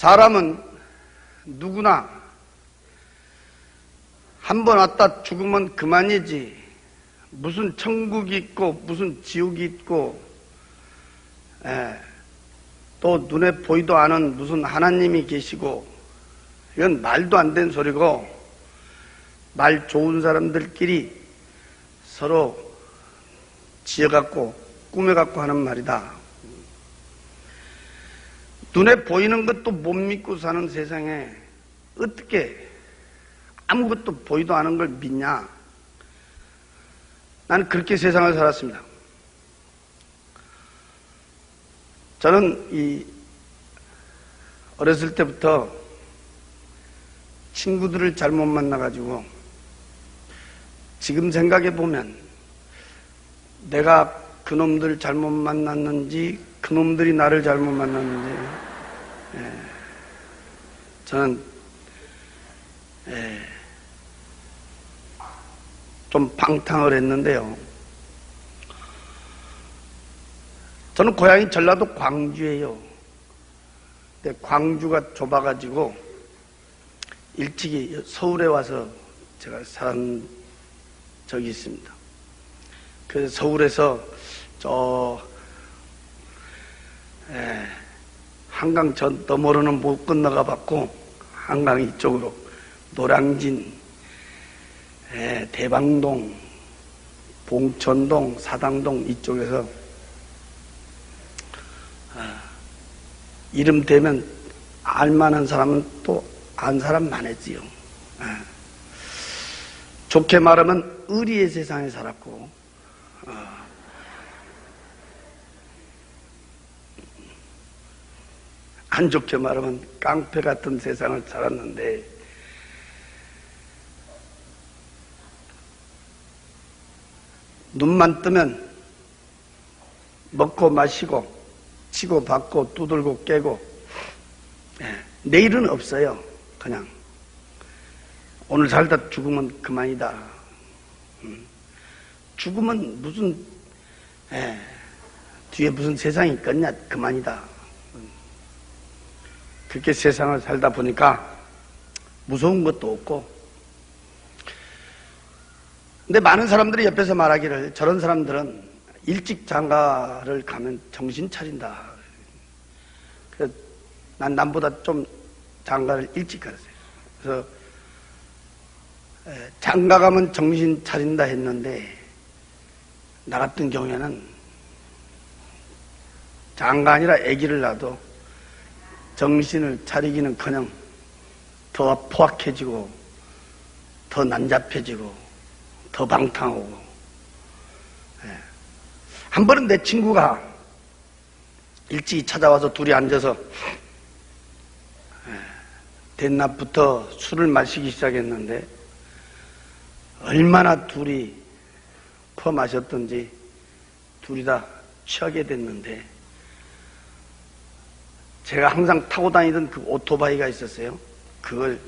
사람은 누구나 한 번 왔다 죽으면 그만이지 무슨 천국이 있고 무슨 지옥이 있고 또 눈에 보이도 않은 무슨 하나님이 계시고 이건 말도 안 되는 소리고 말 좋은 사람들끼리 서로 지어갖고 꾸며갖고 하는 말이다. 눈에 보이는 것도 못 믿고 사는 세상에 어떻게 아무것도 보이도 않은 걸 믿냐? 나는 그렇게 세상을 살았습니다. 저는 어렸을 때부터 친구들을 잘못 만나가지고 지금 생각해보면 내가 그놈들 잘못 만났는지 그놈들이 나를 잘못 만났는지 저는 좀 방탕을 했는데요. 저는 고향이 전라도 광주예요. 근데 광주가 좁아가지고 일찍이 서울에 와서 제가 살은 적이 있습니다. 그래서 서울에서 한강 저 너머로는 못 건너가 봤고 한강 이쪽으로 노량진, 대방동, 봉천동, 사당동 이쪽에서 이름 되면 알만한 사람은 또 안 사람 많았지요. 좋게 말하면 의리의 세상에 살았고 안 좋게 말하면 깡패 같은 세상을 살았는데 눈만 뜨면 먹고 마시고 치고 받고 두들고 깨고 내일은 없어요. 그냥 오늘 살다 죽으면 그만이다. 죽으면 무슨 뒤에 무슨 세상이 있겠냐 그만이다. 그렇게 세상을 살다 보니까 무서운 것도 없고 근데 많은 사람들이 옆에서 말하기를 저런 사람들은 일찍 장가를 가면 정신 차린다. 그래서 난 남보다 좀 장가를 일찍 갔어요. 그래서 장가 가면 정신 차린다 했는데 나 같은 경우에는 장가 아니라 아기를 낳아도 정신을 차리기는커녕 더 포악해지고 더 난잡해지고 더 방탕하고 한 번은 내 친구가 일찍 찾아와서 둘이 앉아서 대낮부터 술을 마시기 시작했는데 얼마나 둘이 퍼마셨던지 둘이 다 취하게 됐는데 제가 항상 타고 다니던 그 오토바이가 있었어요. 그걸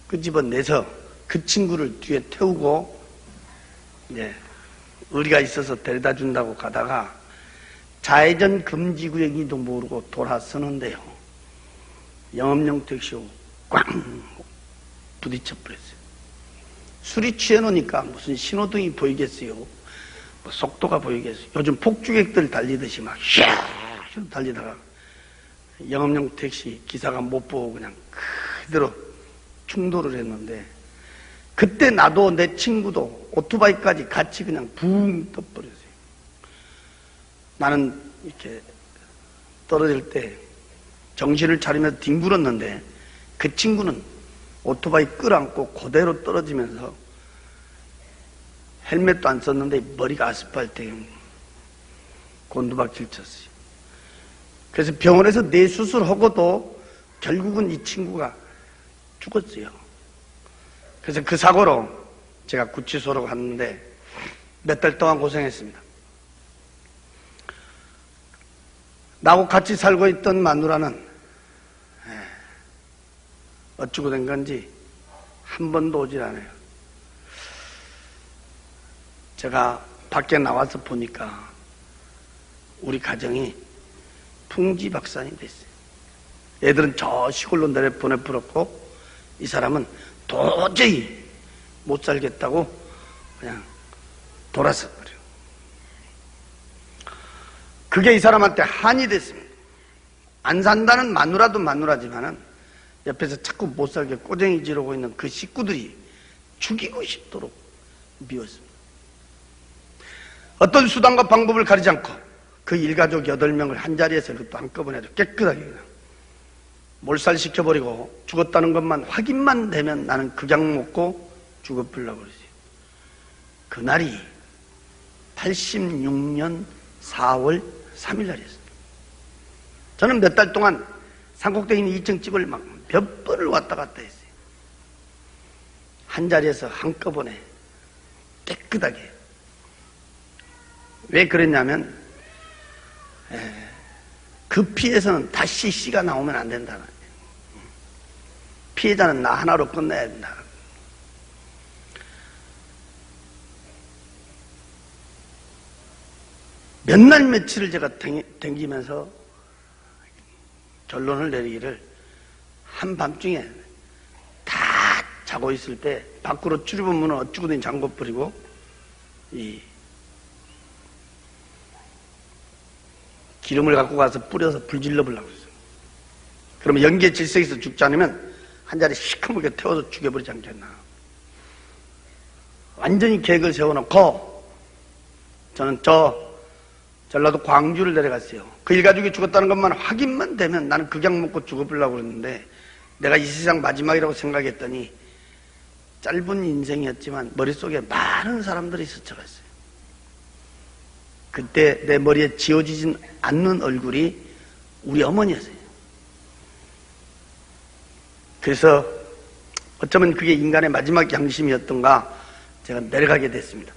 끄집어내서 그 친구를 뒤에 태우고 의리가 있어서 데려다 준다고 가다가 좌회전 금지 구역인지도 모르고 돌아서는데요. 영업용 택시 오고 꽝 부딪혀 버렸어요. 술이 취해 놓으니까 무슨 신호등이 보이겠어요. 뭐 속도가 보이겠어요. 요즘 폭주객들 달리듯이 막 슉 달리다가 영업용 택시 기사가 못 보고 그냥 그대로 충돌을 했는데 그때 나도 내 친구도 오토바이까지 같이 그냥 붕 떠버렸어요. 나는 이렇게 떨어질 때 정신을 차리면서 뒹굴었는데 그 친구는 오토바이 끌어안고 그대로 떨어지면서 헬멧도 안 썼는데 머리가 아스팔트에 곤두박질 쳤어요. 그래서 병원에서 뇌 수술하고도 결국은 이 친구가 죽었어요. 그래서 그 사고로 제가 구치소로 갔는데 몇 달 동안 고생했습니다. 나하고 같이 살고 있던 마누라는 어쩌고 된 건지 한 번도 오질 않아요. 제가 밖에 나와서 보니까 우리 가정이 풍지박산이 됐어요. 애들은 저 시골로 보내버렸고 이 사람은 도저히 못 살겠다고 그냥 돌아서 버려요. 그게 이 사람한테 한이 됐습니다. 안 산다는 마누라도 마누라지만은 옆에서 자꾸 못 살게 꼬쟁이 지르고 있는 그 식구들이 죽이고 싶도록 미웠습니다. 어떤 수단과 방법을 가리지 않고 그 일가족 8명을 한자리에서 그것도 한꺼번에 깨끗하게 그냥 몰살시켜버리고 죽었다는 것만 확인만 되면 나는 극약 먹고 죽어버리려고 그랬어요. 그날이 86년 4월 3일 날이었습니다. 저는 몇 달 동안 산꼭대기 있는 2층 집을 막 몇 번을 왔다 갔다 했어요. 한자리에서 한꺼번에 깨끗하게. 왜 그랬냐면 그 피해서는 다시 씨가 나오면 안 된다는 거예요. 피해자는 나 하나로 끝내야 된다. 몇 날 며칠을 제가 댕기면서 결론을 내리기를 한밤중에 다 자고 있을 때 밖으로 출입문 문을 어쩌고든 잠궈버리고 이 기름을 갖고 가서 뿌려서 불 질러보려고 했어요. 그러면 연기에 질색에서 죽지 않으면 한 자리 시커멓게 태워서 죽여버리지 않겠나. 완전히 계획을 세워놓고 저는 전라도 광주를 내려갔어요. 그 일가족이 죽었다는 것만 확인만 되면 나는 극약 먹고 죽어보려고 그랬는데 내가 이 세상 마지막이라고 생각했더니 짧은 인생이었지만 머릿속에 많은 사람들이 스쳐갔어요. 그때 내 머리에 지워지진 않는 얼굴이 우리 어머니였어요. 그래서 어쩌면 그게 인간의 마지막 양심이었던가 제가 내려가게 됐습니다.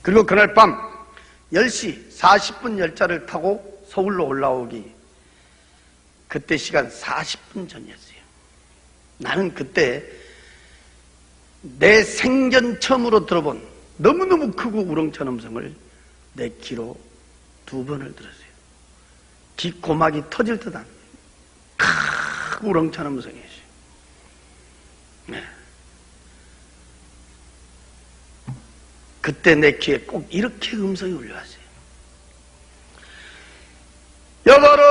그리고 그날 밤 10시 40분 열차를 타고 서울로 올라오기 그때 시간 40분 전이었어요. 나는 그때 내 생전 처음으로 들어본 너무너무 크고 우렁찬 음성을 내 귀로 2번을 들었어요. 뒷고막이 터질 듯한 크고 우렁찬 음성이었어요. 네. 그때 내 귀에 꼭 이렇게 음성이 울려왔어요. 여보로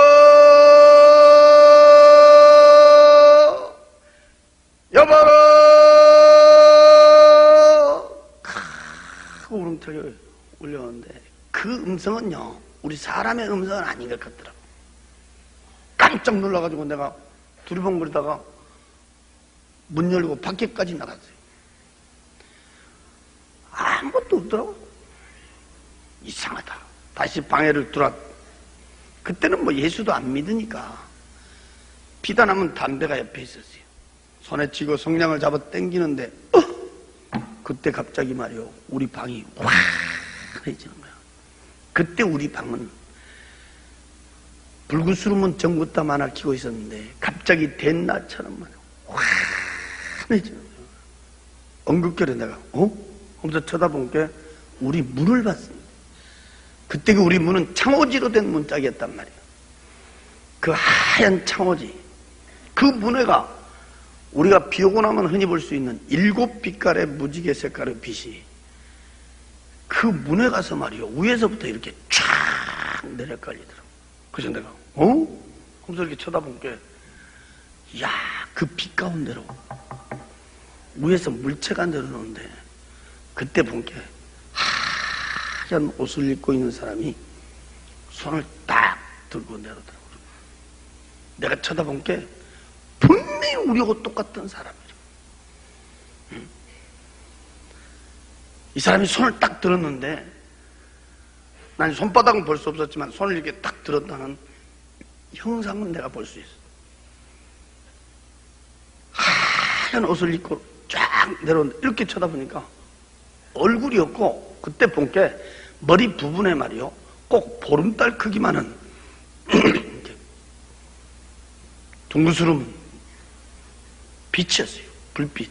여보로 크고 우렁차게 울려오는데 그 음성은요 우리 사람의 음성은 아닌 것 같더라고. 깜짝 놀라가지고 내가 두리번거리다가 문 열고 밖에까지 나갔어요. 아무것도 없더라고. 이상하다. 다시 방해를 들어왔. 그때는 뭐 예수도 안 믿으니까 피다나면 담배가 옆에 있었어요. 손에 쥐고 성냥을 잡아 당기는데 그때 갑자기 말이요 우리 방이 환해지는 거야. 그때 우리 방은 불구스름은 전부 다 만화 키고 있었는데 갑자기 된나처럼 말이요 환해지는 거야. 엉극결에 내가 하면서 쳐다본 게 우리 문을 봤습니다. 그때 그 우리 문은 창호지로 된 문짝이었단 말이에요. 그 하얀 창호지, 그 문에가 우리가 비 오고 나면 흔히 볼 수 있는 7빛깔의 무지개 색깔의 빛이 그 문에 가서 말이요 위에서부터 이렇게 쫙 내려깔리더라고. 그래서 내가 하면서 이렇게 쳐다본 게 야, 그 빛 가운데로 위에서 물체가 내려오는데 그때 본 게 하얀 옷을 입고 있는 사람이 손을 딱 들고 내려오더라고요. 내가 쳐다본 게 분명히 우리하고 똑같은 사람이죠. 이 사람이 손을 딱 들었는데 난 손바닥은 볼 수 없었지만 손을 이렇게 딱 들었다는 형상은 내가 볼 수 있어. 하얀 옷을 입고 쫙 내려오는데 이렇게 쳐다보니까 얼굴이 없고 그때 본 게 머리 부분에 말이요 꼭 보름달 크기만한 둥그스름 빛이었어요. 불빛.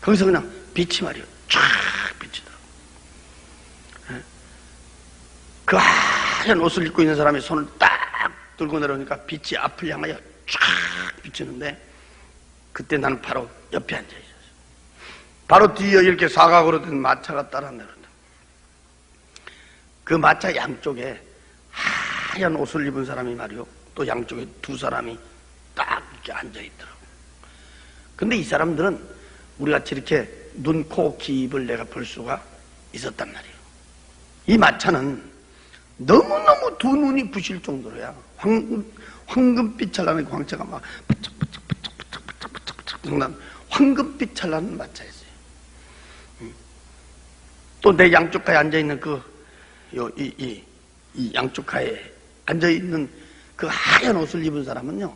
거기서 그냥 빛이 말이요 쫙 비치더라고요. 그 하얀 옷을 입고 있는 사람이 손을 딱 들고 내려오니까 빛이 앞을 향하여 쫙 비치는데 그때 나는 바로 옆에 앉아 있었어요. 바로 뒤에 이렇게 사각으로 된 마차가 따라 내려온다. 그 마차 양쪽에 하얀 옷을 입은 사람이 말이요, 또 양쪽에 두 사람이 딱 이렇게 앉아 있더라고. 근데 이 사람들은 우리같이 이렇게 눈, 코, 귀, 입을 내가 볼 수가 있었단 말이에요. 이 마차는 너무너무 두 눈이 부실 정도로야. 황금빛 찰나는 광채가 막 정말 황금빛 찰나는 마차였어요. 또 내 양쪽 가에 앉아있는 이 양쪽 가에 앉아있는 그 하얀 옷을 입은 사람은요,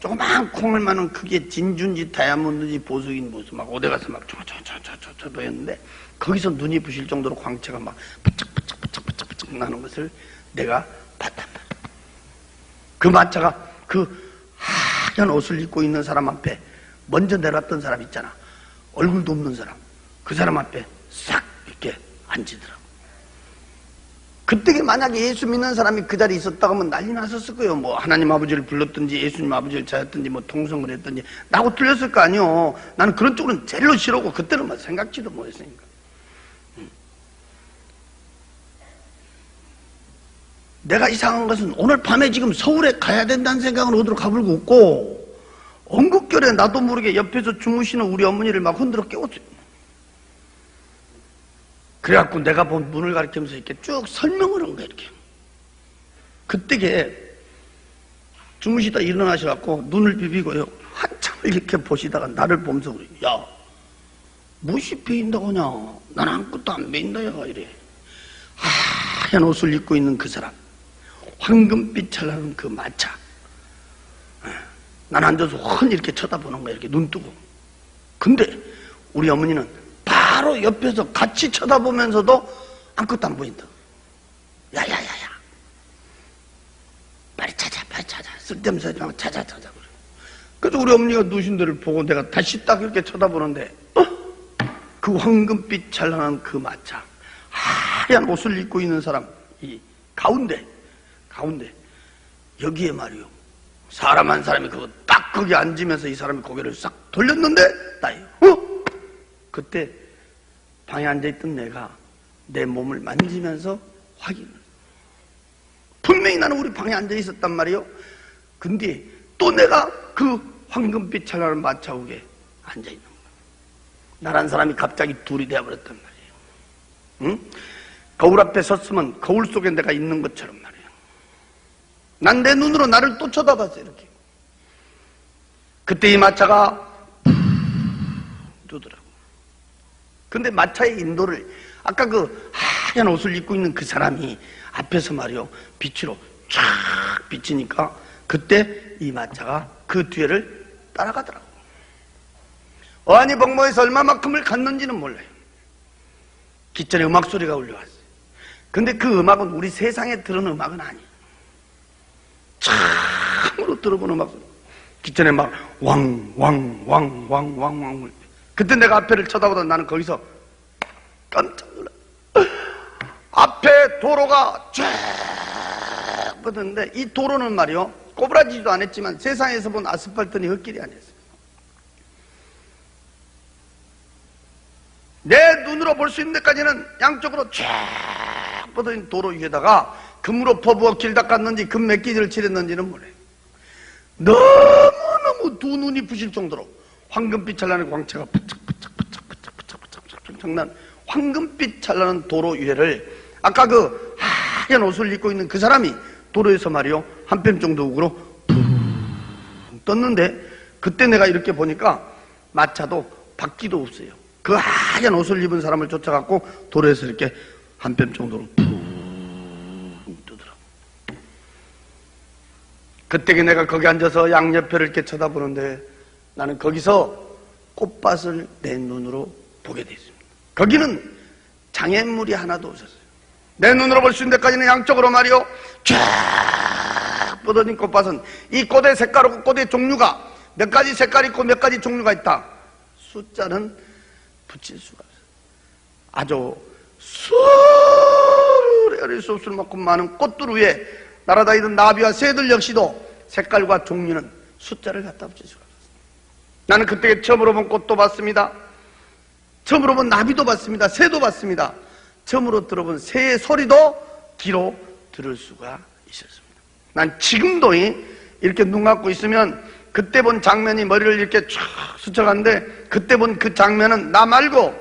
조그만 콩알만한 크기의 진주인지 다이아몬드인지 보석인 모습 막 어디 가서 막 저 보였는데 거기서 눈이 부실 정도로 광채가 막 바짝바짝 나는 것을 내가 봤단 말이야. 그 마차가 그 하얀 옷을 입고 있는 사람 앞에 먼저 내려왔던 사람 있잖아. 얼굴도 없는 사람. 그 사람 앞에 싹 이렇게 앉으더라고. 그때 만약에 예수 믿는 사람이 그 자리에 있었다고 하면 난리 났었을 거예요. 뭐 하나님 아버지를 불렀든지 예수님 아버지를 찾았든지 뭐 통성을 했든지 나하고 틀렸을 거 아니요. 나는 그런 쪽은 제일로 싫어하고 그때는 뭐 생각지도 못했으니까. 내가 이상한 것은 오늘 밤에 지금 서울에 가야 된다는 생각은 어디로 가불고 없고 엉극결에 나도 모르게 옆에서 주무시는 우리 어머니를 막 흔들어 깨웠어요. 그래갖고 내가 본 문을 가리키면서 이렇게 쭉 설명을 한 거야, 이렇게. 그때게 주무시다 일어나셔갖고 눈을 비비고요. 한참을 이렇게 보시다가 나를 보면서 그래. 야, 무엇이 베인다고 하냐? 난 아무것도 안 베인다, 야, 이래. 하얀 옷을 입고 있는 그 사람. 황금빛 찰나는 그 마차. 난 앉아서 훤히 이렇게 쳐다보는 거야, 이렇게 눈 뜨고. 근데 우리 어머니는 바로 옆에서 같이 쳐다보면서도 아무것도 안 보인다. 야야야야, 빨리 찾아. 쓸데없는 소리 말고 찾아. 그래. 그래서 우리 어머니가 누신 데를 보고 내가 다시 딱 이렇게 쳐다보는데 그 황금빛 찰나는 그 마차, 하얀 옷을 입고 있는 사람, 이 가운데 여기에 말이요, 사람 한 사람이 그거 딱 거기 앉으면서 이 사람이 고개를 싹 돌렸는데 나예요. 그때 방에 앉아있던 내가 내 몸을 만지면서 확인을. 분명히 나는 우리 방에 앉아있었단 말이에요. 근데 또 내가 그 황금빛 찰나는 마차옥에 앉아있는 거야. 나란 사람이 갑자기 둘이 되어버렸단 말이에요. 응? 거울 앞에 섰으면 거울 속에 내가 있는 것처럼 말이에요. 난 내 눈으로 나를 또 쳐다봤어, 이렇게. 그때 이 마차가 뜨더라고. 근데 마차의 인도를 아까 그 하얀 옷을 입고 있는 그 사람이 앞에서 말이요, 빛으로 쫙 비치니까 그때 이 마차가 그 뒤를 따라가더라고. 어안이 벙벙해서 얼마만큼을 갔는지는 몰라요. 기천에 음악 소리가 울려왔어요. 근데 그 음악은 우리 세상에 들은 음악은 아니에요. 참으로 들어본 음악 소리. 기천에 막 왕. 그때 내가 앞에를 쳐다보다 나는 거기서 깜짝 놀라. 앞에 도로가 쫙 뻗었는데 이 도로는 말이요, 꼬부라지도 안 했지만 세상에서 본 아스팔트니 흙길이 아니었어요. 내 눈으로 볼 수 있는 데까지는 양쪽으로 쫙 뻗어진 도로 위에다가 금으로 퍼부어 길 닦았는지 금 몇 기를 칠했는지는 몰라요. 너무너무 두 눈이 부실 정도로 황금빛 찰나는 광채가 난 황금빛 찰나는 도로 위에를 아까 그 하얀 옷을 입고 있는 그 사람이 도로에서 말이요, 한 뼘 정도 우으로 붕 떴는데 그때 내가 이렇게 보니까 마차도 바퀴도 없어요. 그 하얀 옷을 입은 사람을 쫓아갖고 도로에서 이렇게 한 뼘 정도로 붕 뜨더라고. 그때 내가 거기 앉아서 양옆에를 이렇게 쳐다보는데 나는 거기서 꽃밭을 내 눈으로 보게 됐습니다. 거기는 장애물이 하나도 없었어요. 내 눈으로 볼 수 있는 데까지는 양쪽으로 말이요, 쫙 뻗어진 꽃밭은 이 꽃의 색깔하고 꽃의 종류가 몇 가지 색깔이 있고 몇 가지 종류가 있다. 숫자는 붙일 수가 없어요. 아주 수를 헤아릴 수 없을 만큼 많은 꽃들 위에 날아다니던 나비와 새들 역시도 색깔과 종류는 숫자를 갖다 붙일 수가 없었습니다. 나는 그때 처음으로 본 꽃도 봤습니다. 처음으로 본 나비도 봤습니다. 새도 봤습니다. 처음으로 들어본 새의 소리도 귀로 들을 수가 있었습니다. 난 지금도 이렇게 눈 감고 있으면 그때 본 장면이 머리를 이렇게 쫙 스쳐가는데, 그때 본 그 장면은 나 말고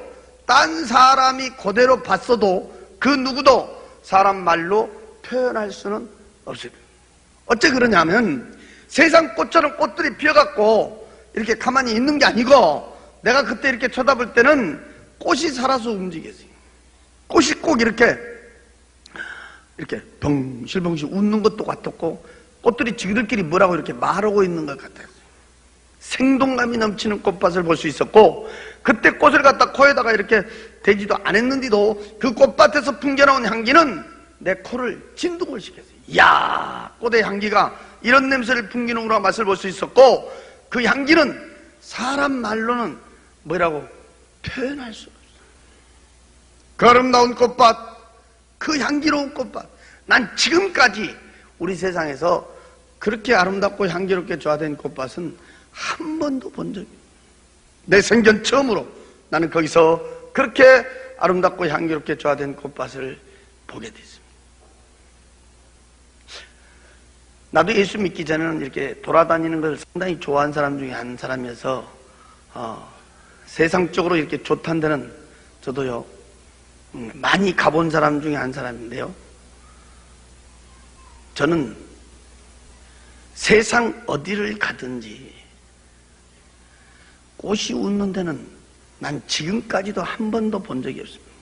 딴 사람이 그대로 봤어도 그 누구도 사람 말로 표현할 수는 없어요. 어째 그러냐면 세상 꽃처럼 꽃들이 피어갖고 이렇게 가만히 있는 게 아니고, 내가 그때 이렇게 쳐다볼 때는 꽃이 살아서 움직였어요. 꽃이 꼭 이렇게 벙실벙실 웃는 것도 같았고, 꽃들이 지들끼리 뭐라고 이렇게 말하고 있는 것 같았어요. 생동감이 넘치는 꽃밭을 볼 수 있었고, 그때 꽃을 갖다 코에다가 이렇게 대지도 안 했는데도 그 꽃밭에서 풍겨나온 향기는 내 코를 진동을 시켰어요. 이야, 꽃의 향기가 이런 냄새를 풍기는구나 맛을 볼 수 있었고, 그 향기는 사람 말로는 뭐라고 표현할 수가 없어요. 그 아름다운 꽃밭, 그 향기로운 꽃밭, 난 지금까지 우리 세상에서 그렇게 아름답고 향기롭게 조화된 꽃밭은 한 번도 본 적이 없어요. 내 생전 처음으로 나는 거기서 그렇게 아름답고 향기롭게 조화된 꽃밭을 보게 됐습니다. 나도 예수 믿기 전에는 이렇게 돌아다니는 걸 상당히 좋아하는 사람 중에 한 사람이어서 세상적으로 이렇게 좋다는 데는 저도요 많이 가본 사람 중에 한 사람인데요, 저는 세상 어디를 가든지 꽃이 웃는 데는 난 지금까지도 한 번도 본 적이 없습니다.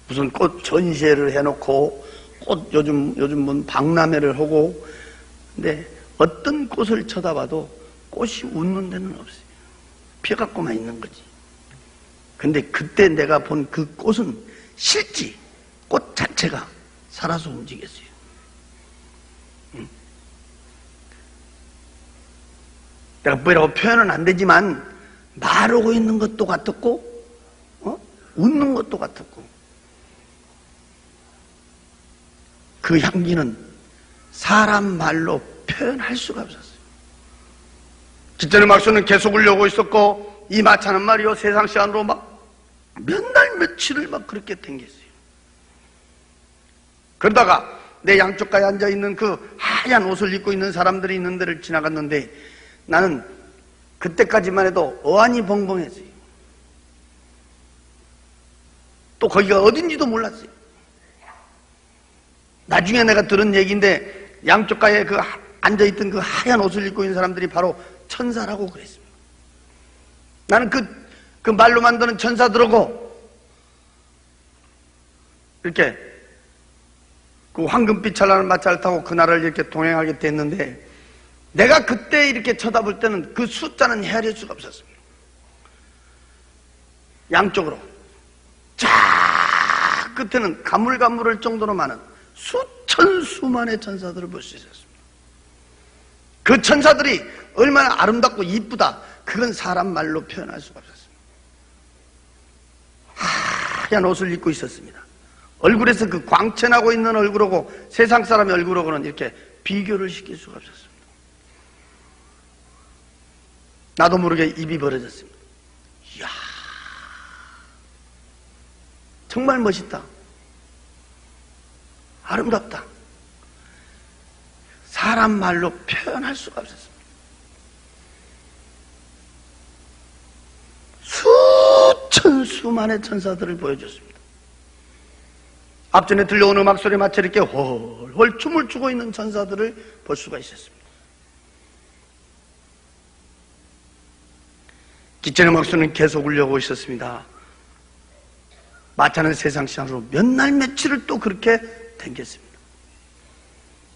무슨 꽃 전시회를 해놓고 꽃 요즘 뭐 박람회를 하고, 근데 어떤 꽃을 쳐다봐도 꽃이 웃는 데는 없어요. 피어갖고만 있는 거지. 근데 그때 내가 본 그 꽃은 실제 꽃 자체가 살아서 움직였어요. 내가 뭐라고 표현은 안 되지만 말하고 있는 것도 같았고, 웃는 것도 같았고, 그 향기는 사람 말로 표현할 수가 없었어요. 기천의 막수는 계속 울려오고 있었고, 이 마차는 말이요 세상 시간으로 막 몇 날 며칠을 막 그렇게 댕겼어요. 그러다가 내 양쪽가에 앉아있는 그 하얀 옷을 입고 있는 사람들이 있는 데를 지나갔는데, 나는 그때까지만 해도 어안이 벙벙했어요. 또 거기가 어딘지도 몰랐어요. 나중에 내가 들은 얘기인데, 양쪽가에 그 앉아있던 그 하얀 옷을 입고 있는 사람들이 바로 천사라고 그랬습니다. 나는 그 말로 만드는 천사들하고 이렇게 그 황금빛 찬란한 마차를 타고 그날을 이렇게 동행하게 됐는데, 내가 그때 이렇게 쳐다볼 때는 그 숫자는 헤아릴 수가 없었습니다. 양쪽으로 쫙 끝에는 가물가물할 정도로 많은 수천 수만의 천사들을 볼 수 있었습니다. 그 천사들이 얼마나 아름답고 이쁘다, 그건 사람 말로 표현할 수가 없었습니다. 하얀 옷을 입고 있었습니다. 얼굴에서 그 광채나고 있는 얼굴하고 세상 사람의 얼굴하고는 이렇게 비교를 시킬 수가 없었습니다. 나도 모르게 입이 벌어졌습니다. 이야, 정말 멋있다, 아름답다. 사람 말로 표현할 수가 없었습니다. 수천 수만의 천사들을 보여줬습니다. 앞전에 들려오는 음악 소리에 맞춰 이렇게 홀홀 춤을 추고 있는 천사들을 볼 수가 있었습니다. 기천의 음악소리는 계속 울려오고 있었습니다. 마차는 세상 시간으로 몇 날 며칠을 또 그렇게 댕겼습니다.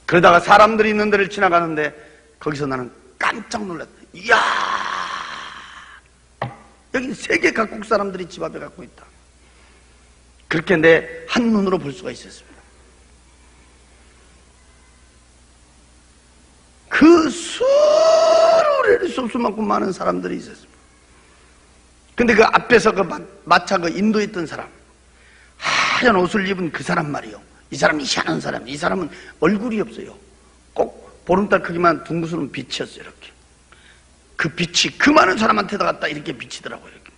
그러다가 사람들이 있는 데를 지나가는데, 거기서 나는 깜짝 놀랐다. 이야, 여기 세계 각국 사람들이 집 앞에 갖고 있다. 그렇게 내 한눈으로 볼 수가 있었습니다. 그 수레를 쏠 수만큼 많은 사람들이 있었습니다. 근데 그 앞에서 그 마차 그 인도에 있던 사람, 하얀 옷을 입은 그 사람 말이요, 이 사람은 희한한 사람이야. 이 사람은 얼굴이 없어요. 꼭 보름달 크기만 둥그스런 빛이었어요. 이렇게. 그 빛이 그 많은 사람한테다 딱 이렇게 비치더라고요. 이렇게.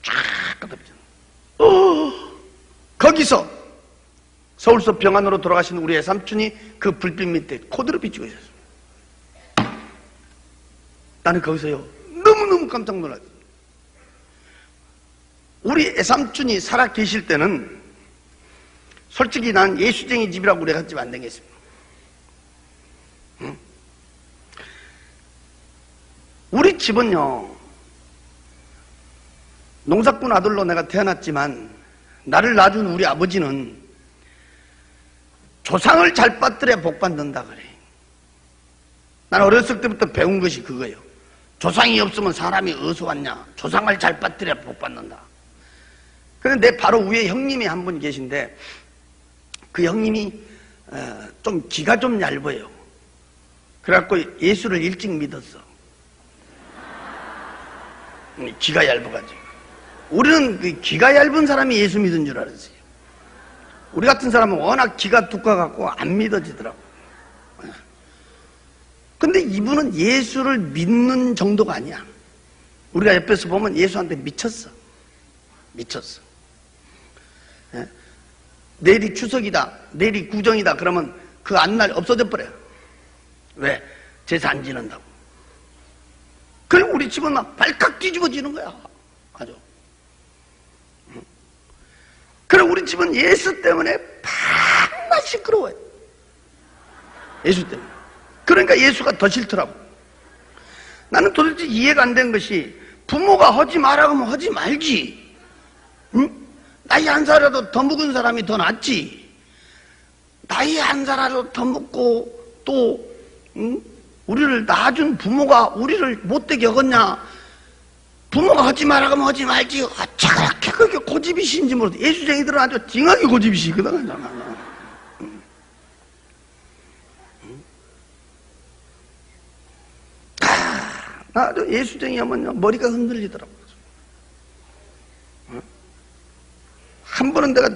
쫙 떠버리잖아요. 거기서 서울서 병안으로 돌아가신 우리 애삼촌이 그 불빛 밑에 코드로 비추고 있었어요. 나는 거기서요 너무너무 깜짝 놀랐어요. 우리 애삼촌이 살아 계실 때는 솔직히 난 예수쟁이 집이라고 우리 같이 안 되겠습니다. 응? 우리 집은요 농사꾼 아들로 내가 태어났지만 나를 낳아준 우리 아버지는 조상을 잘 받들어야 복 받는다 그래. 난 어렸을 때부터 배운 것이 그거예요. 조상이 없으면 사람이 어디서 왔냐. 조상을 잘 받들어야 복 받는다. 그런데 내 바로 위에 형님이 한 분 계신데 그 형님이 좀 기가 좀 얇아요. 그래갖고 예수를 일찍 믿었어. 기가 얇아가지고. 우리는 그 기가 얇은 사람이 예수 믿은 줄 알았어요. 우리 같은 사람은 워낙 기가 두꺼워갖고 안 믿어지더라고. 근데 이분은 예수를 믿는 정도가 아니야. 우리가 옆에서 보면 예수한테 미쳤어. 미쳤어. 내일이 추석이다, 내일이 구정이다 그러면 그 안날 없어져 버려요. 왜? 제사 안 지낸다고. 그래 우리 집은 막 발칵 뒤집어지는 거야. 아주. 그래 우리 집은 예수 때문에 밤낮 시끄러워요. 예수 때문에. 그러니까 예수가 더 싫더라고. 나는 도대체 이해가 안 된 것이 부모가 하지 말라고 하면 하지 말지. 응? 나이 한 살이라도 더 먹은 사람이 더 낫지. 나이 한 살이라도 더 먹고 또 응? 우리를 낳아준 부모가 우리를 못되게 하겠냐. 부모가 하지 말라고 하면 하지 말지. 저렇게 그렇게 고집이신지 모르겠어. 예수쟁이들은 아주 징하게 고집이시거든. 나도 예수쟁이 하면 머리가 흔들리더라고요. 한 번은 내가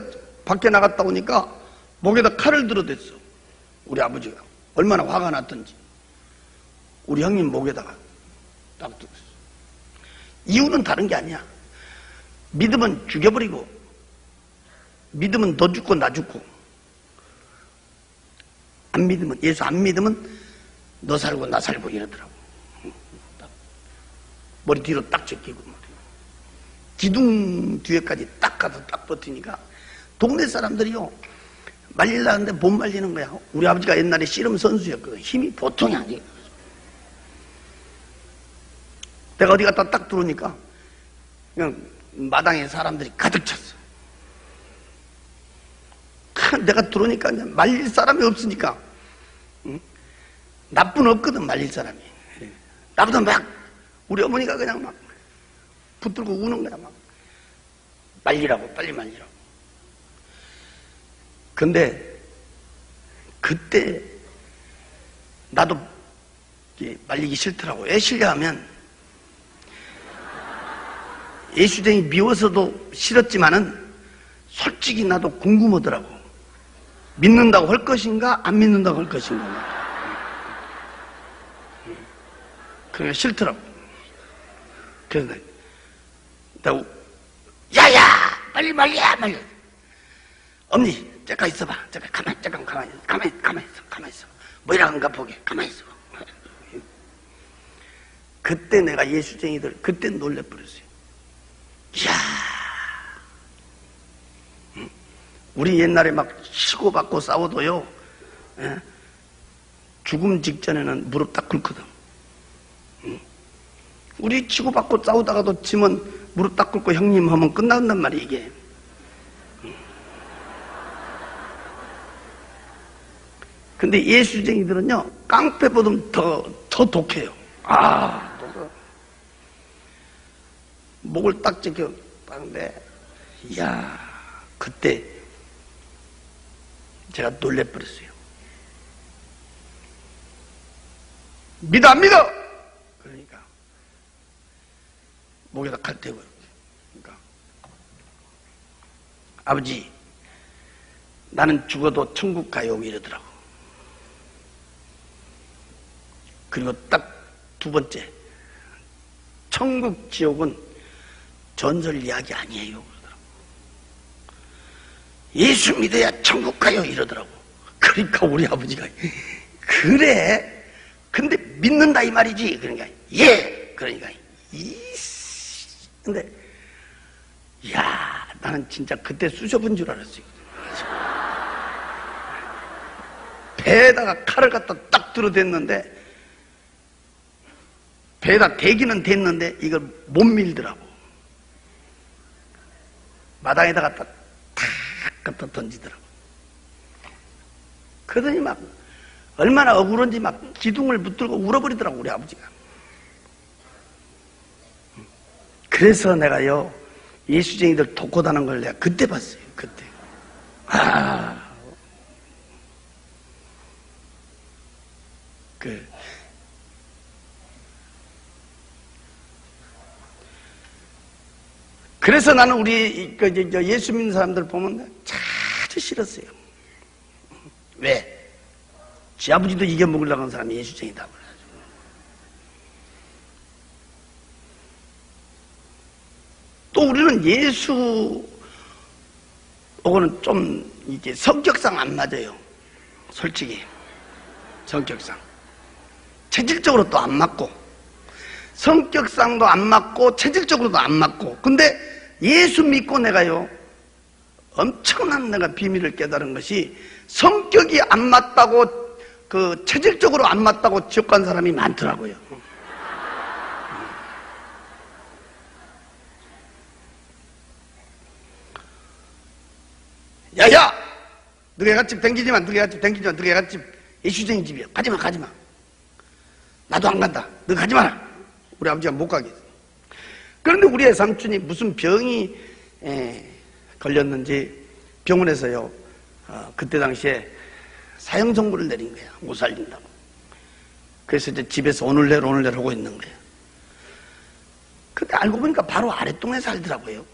밖에 나갔다 오니까 목에다 칼을 들어댔어. 우리 아버지가. 얼마나 화가 났던지. 우리 형님 목에다가 딱 들었어. 이유는 다른 게 아니야. 믿으면 죽여버리고, 믿으면 너 죽고 나 죽고, 안 믿으면, 예수 안 믿으면 너 살고 나 살고 이러더라고. 머리 뒤로 딱 제끼고, 기둥 뒤에까지 딱 가서 딱 버티니까 동네 사람들이요 말리려는데 못 말리는 거야. 우리 아버지가 옛날에 씨름 선수였거든. 힘이 보통이 아니에요. 내가 어디 갔다 딱 들어오니까 그냥 마당에 사람들이 가득 찼어. 내가 들어오니까 말릴 사람이 없으니까. 응? 나쁜 없거든 말릴 사람이. 나보다 막 우리 어머니가 그냥 막 붙들고 우는 거야. 막 말리라고, 빨리 말리라고. 근데 그때 나도 말리기 싫더라고. 왜 싫냐하면 예수쟁이 미워서도 싫었지만은 솔직히 나도 궁금하더라고. 믿는다고 할 것인가 안 믿는다고 할 것인가. 그러니까 싫더라고. 그래서 내가 야야 빨리 말려 말려. 엄니 잠깐 있어봐. 잠깐 가만히 있어. 뭐이라 한가 보게. 가만히 있어. 그때 내가 예수쟁이들 그때 놀래버렸어요. 이야, 우리 옛날에 막 치고받고 싸워도요, 죽음 직전에는 무릎 딱 꿇거든. 우리 치고받고 싸우다가도 지면 무릎 딱 꿇고 형님 하면 끝난단 말이야, 이게. 근데 예수쟁이들은요, 깡패보다 더 독해요. 목을 딱 제껴 봤는데, 이야, 그때 제가 놀래버렸어요. 믿어, 안 믿어? 그러니까, 목에다 칼 대고, 그러니까, 아버지, 나는 죽어도 천국 가요 이러더라고. 그리고 딱 두 번째, 천국 지옥은 전설 이야기 아니에요 그러더라고. 예수 믿어야 천국 가요 이러더라고. 그러니까 우리 아버지가 그래? 근데 믿는다 이 말이지? 그러니까 예. 그러니까 근데 야, 나는 진짜 그때 쑤셔본 줄 알았어요. 배에다가 칼을 갖다 딱 들어댔는데, 배에다 대기는 됐는데 이걸 못 밀더라고. 마당에다가 탁 갖다 던지더라고. 그러더니 막 얼마나 억울한지 막 기둥을 붙들고 울어버리더라고 우리 아버지가. 그래서 내가요 예수쟁이들 독고다는 걸 내가 그때 봤어요. 그때. 그래서 나는 우리 예수 믿는 사람들 보면 아주 싫었어요. 왜? 지 아버지도 이겨먹으려고 하는 사람이 예수쟁이다. 또 우리는 예수하고는 좀 이게 성격상 안 맞아요. 솔직히. 성격상. 체질적으로 또 안 맞고, 성격상도 안 맞고, 체질적으로도 안 맞고. 근데 예수 믿고 내가요, 엄청난 내가 비밀을 깨달은 것이 성격이 안 맞다고, 체질적으로 안 맞다고 지옥 간 사람이 많더라고요. 야야! 너희 애가집 댕기지마, 너희 애가집 댕기지마, 너희 애가집 예수쟁이 집이야. 가지마, 가지마. 나도 안 간다. 너 가지 마라. 우리 아버지가 못 가게 했어. 그런데 우리 애삼촌이 무슨 병이 걸렸는지 병원에서요, 그때 당시에 사형선고를 내린 거야. 못 살린다고. 그래서 이제 집에서 오늘 내로 하고 있는 거야. 근데 알고 보니까 바로 아랫동네 살더라고요.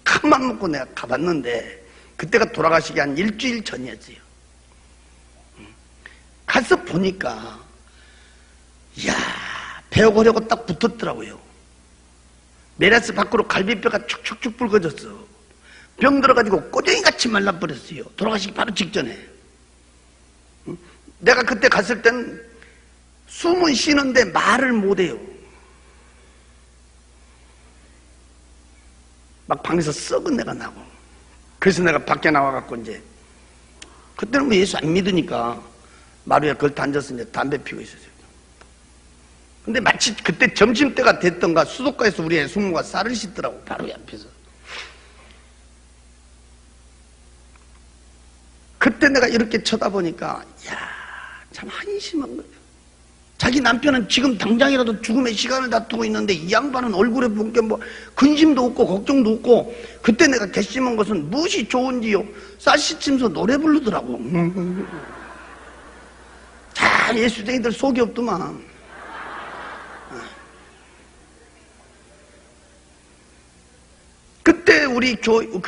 큰맘 먹고 내가 가봤는데 그때가 돌아가시기 한 일주일 전이었어요. 가서 보니까 이야, 배워보려고 딱 붙었더라고요. 메라스 밖으로 갈비뼈가 축축축 붉어졌어. 병 들어가지고 꼬쟁이같이 말라버렸어요. 돌아가시기 바로 직전에. 내가 그때 갔을 땐 숨은 쉬는데 말을 못해요. 막 방에서 썩은 내가 나고. 그래서 내가 밖에 나와갖고 이제, 그때는 뭐 예수 안 믿으니까 마루에 걸터 앉아서 이제 담배 피우고 있었어요. 근데 마치 그때 점심때가 됐던가 수도가에서 우리 애숙모가 쌀을 씻더라고, 바로 옆에서. 그때 내가 이렇게 쳐다보니까, 이야, 참 한심한 거예요. 자기 남편은 지금 당장이라도 죽음의 시간을 다투고 있는데 이 양반은 얼굴에 본 게 뭐 근심도 없고 걱정도 없고. 그때 내가 결심한 것은 무엇이 좋은지요, 쌀 씻으면서 노래 부르더라고. 다 예수쟁이들 속이 없더만.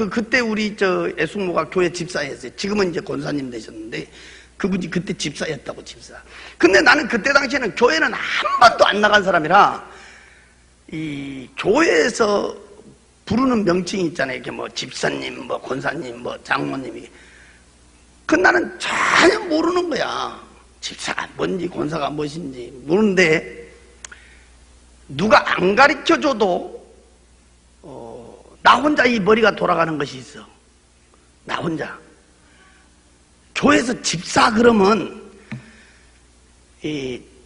그때 우리 애숙모가 교회 집사였어요. 지금은 이제 권사님 되셨는데 그분이 그때 집사였다고, 집사. 근데 나는 그때 당시에는 교회는 한 번도 안 나간 사람이라 이 교회에서 부르는 명칭이 있잖아요. 이렇게 뭐 집사님, 뭐 권사님, 뭐 장모님이. 나는 전혀 모르는 거야. 집사가 뭔지 권사가 무엇인지 모르는데 누가 안 가르쳐줘도 나 혼자 이 머리가 돌아가는 것이 있어. 나 혼자. 교회에서 집사 그러면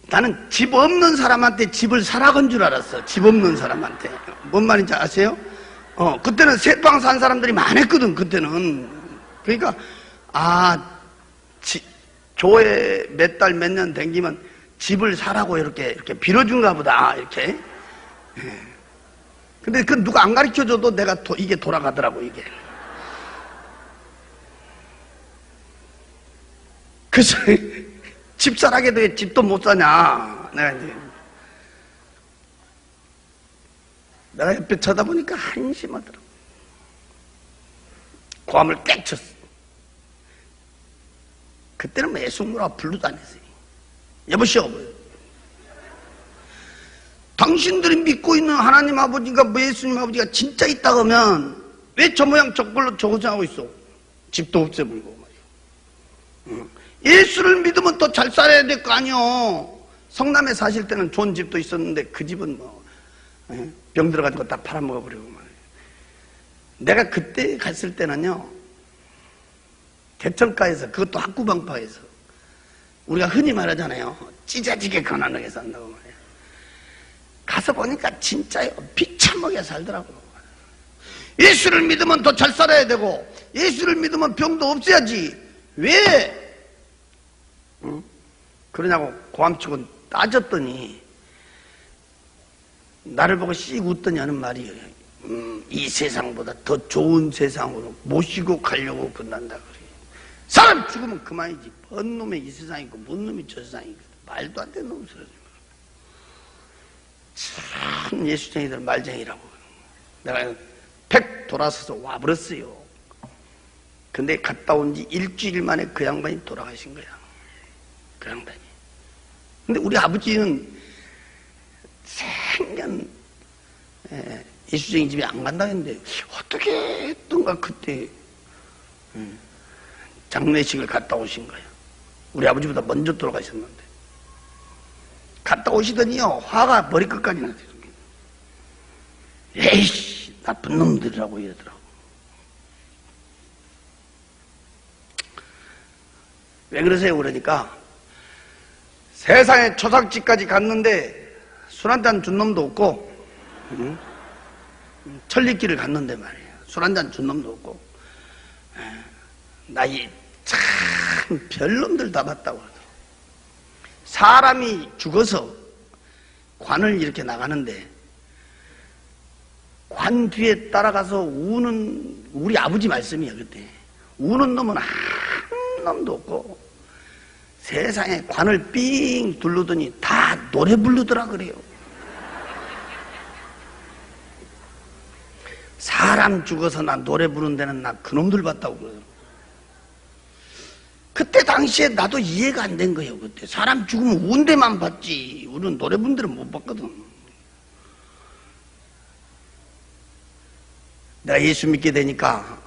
나는 집 없는 사람한테 집을 사라 건 줄 알았어. 집 없는 사람한테. 뭔 말인지 아세요? 그때는 새빵 산 사람들이 많았거든. 그때는. 그러니까 교회 몇 달 몇 년 댕기면 집을 사라고 이렇게 빌어준가 보다, 이렇게. 근데 그 누가 안 가르쳐줘도 내가 이게 돌아가더라고, 이게. 그래서 집사라게도 왜 집도 못 사냐. 내가 옆에 쳐다보니까 한심하더라고. 고함을 땡 쳤어. 그때는 뭐 예수님이라고 부르도 안 했어요. 여보시오, 당신들이 믿고 있는 하나님 아버지가 뭐 예수님 아버지가 진짜 있다 그러면 왜 저 모양 저걸로 저거하고 있어? 집도 없애버리고 말이야. 예수를 믿으면 더 잘 살아야 될 거 아니요. 성남에 사실 때는 좋은 집도 있었는데 그 집은 뭐 병 들어가지고 다 팔아먹어버리고 말이야. 내가 그때 갔을 때는요, 개천가에서, 그것도 학구방파에서 우리가 흔히 말하잖아요, 찢어지게 가난하게 산다고 말이야. 가서 보니까 진짜요, 비참하게 살더라고요. 예수를 믿으면 더 잘 살아야 되고 예수를 믿으면 병도 없애야지 왜 그러냐고 고함치고 따졌더니 나를 보고 씩 웃더니 하는 말이 이 세상보다 더 좋은 세상으로 모시고 가려고 건난다 그래. 사람 죽으면 그만이지. 뭔 놈의 이 세상이고 뭔 놈이 저 세상이고 말도 안 되는 놈 소리. 참 예수쟁이들 말쟁이라고. 내가 팩 돌아서서 와버렸어요. 근데 갔다 온 지 일주일 만에 그 양반이 돌아가신 거야. 그 양반이. 근데 우리 아버지는 생전 예수쟁이 집에 안 간다 했는데 어떻게 했던가 그때 장례식을 갔다 오신 거야. 우리 아버지보다 먼저 돌아가셨는데 갔다 오시더니요 화가 머리끝까지 나더라고요. 에이씨 나쁜 놈들이라고 이러더라고. 왜 그러세요? 그러니까 세상에 초상집까지 갔는데 술 한잔 준 놈도 없고 천리길을 갔는데 말이에요. 술 한잔 준 놈도 없고 나이 참 별놈들 다 봤다고 하더라고. 사람이 죽어서 관을 이렇게 나가는데 관 뒤에 따라가서 우는 우리 아버지 말씀이야. 그때 우는 놈은 한 놈도 없고 세상에 관을 삥 둘르더니 다 노래 부르더라 그래요. 사람 죽어서 나 노래 부르는 데는 나 그놈들 봤다고 그래요. 그때 당시에 나도 이해가 안 된 거예요. 그때 사람 죽으면 운 데만 봤지 우리는 노래 부르는 데는 못 봤거든. 내가 예수 믿게 되니까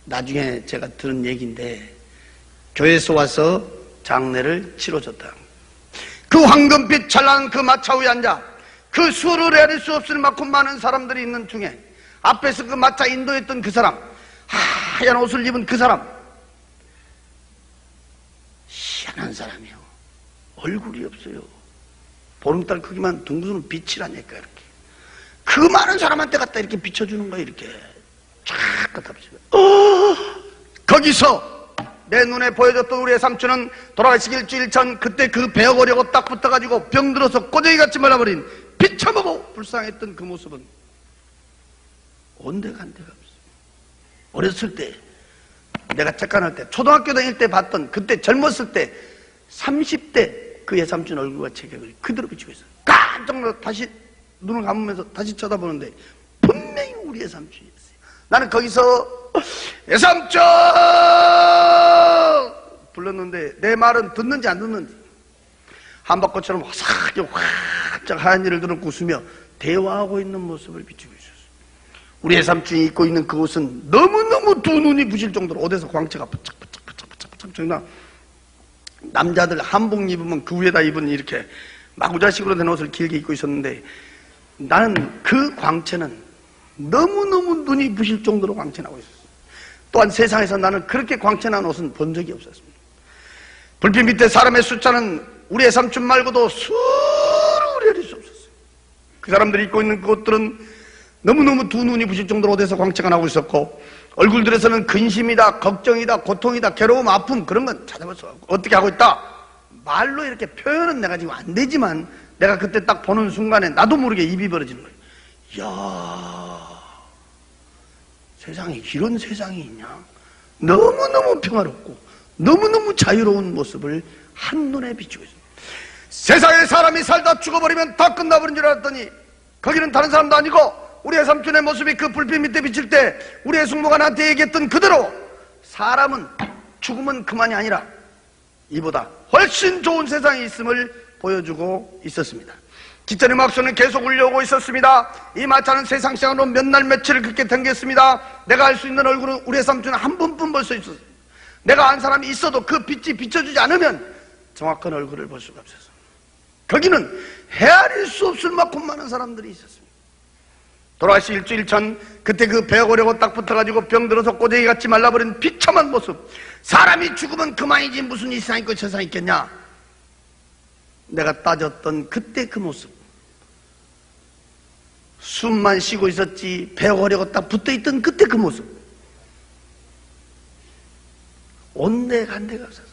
나중에 제가 들은 얘기인데 교회에서 와서 장례를 치러줬다. 그 황금빛 찬란한 그 마차 위에 앉아 그 수를 헤아릴 수 없을 만큼 많은 사람들이 있는 중에 앞에서 그 마차 인도했던 그 사람, 하얀 옷을 입은 그 사람, 희한한 사람이요. 얼굴이 없어요. 보름달 크기만 둥근 빛이라니까 이렇게. 그 많은 사람한테 갖다 이렇게 비춰주는 거예요. 이렇게 쫙 갖다 비춰. 거기서 내 눈에 보여줬던 우리의 삼촌은 돌아가시기 일주일 전 그때 그 베어거려고 딱 붙어가지고 병들어서 꼬쟁이같이 말아버린 비쳐보고 불쌍했던 그 모습은 온데간데가 없어요. 어렸을 때 내가 책간할 때 초등학교 다닐 때 봤던 그때 젊었을 때 30대 그 예삼촌 얼굴과 체격을 그대로 비추고 있어요. 깜짝 놀라서 다시 눈을 감으면서 다시 쳐다보는데 분명히 우리 예삼촌이었어요. 나는 거기서 예삼촌 불렀는데 내 말은 듣는지 안 듣는지 한바꽃처럼 화사하게 활짝 하얀 일을 들은 웃으며 대화하고 있는 모습을 비추고 있었어요. 우리 예삼촌이 입고 있는 그 옷은 너무너무 두 눈이 부실 정도로 옷에서 광채가 바짝바짝바짝바짝 정말 남자들 한복 입으면 그 위에다 입은 이렇게 마구자식으로 된 옷을 길게 입고 있었는데 나는 그 광채는 너무너무 눈이 부실 정도로 광채나고 있었어요. 또한 세상에서 나는 그렇게 광채난 옷은 본 적이 없었습니다. 불빛 밑에 사람의 숫자는 우리 예삼촌 말고도 수를 헤아릴 수 없었어요. 그 사람들이 입고 있는 그 옷들은 너무너무 두 눈이 부실 정도로 옷에서 광채가 나고 있었고 얼굴들에서는 근심이다, 걱정이다, 고통이다, 괴로움, 아픔 그런 건 찾아볼 수 없고 어떻게 하고 있다? 말로 이렇게 표현은 내가 지금 안 되지만 내가 그때 딱 보는 순간에 나도 모르게 입이 벌어지는 거예요. 이야, 세상에 이런 세상이 있냐? 너무너무 평화롭고 너무너무 자유로운 모습을 한눈에 비추고 있습니다. 세상에 사람이 살다 죽어버리면 다 끝나버린 줄 알았더니 거기는 다른 사람도 아니고 우리의 삼촌의 모습이 그 불빛 밑에 비칠 때 우리의 숙모가 나한테 얘기했던 그대로 사람은 죽으면 그만이 아니라 이보다 훨씬 좋은 세상이 있음을 보여주고 있었습니다. 기천의 막소는 계속 울려오고 있었습니다. 이 마차는 세상 시간으로 몇 날 며칠을 그렇게 댕겼습니다. 내가 알 수 있는 얼굴은 우리 삼촌은 한 번뿐 볼 수 있었습니다. 내가 안 사람이 있어도 그 빛이 비춰주지 않으면 정확한 얼굴을 볼 수가 없었습니다. 거기는 헤아릴 수 없을 만큼 많은 사람들이 있었습니다. 돌아가시 일주일 전 그때 그 배워보려고 딱 붙어가지고 병들어서 꼬쟁이 같이 말라버린 비참한 모습, 사람이 죽으면 그만이지 무슨 이 세상 있고 저 세상 있겠냐, 내가 따졌던 그때 그 모습, 숨만 쉬고 있었지 배워보려고 딱 붙어있던 그때 그 모습, 온데간데가 없어서.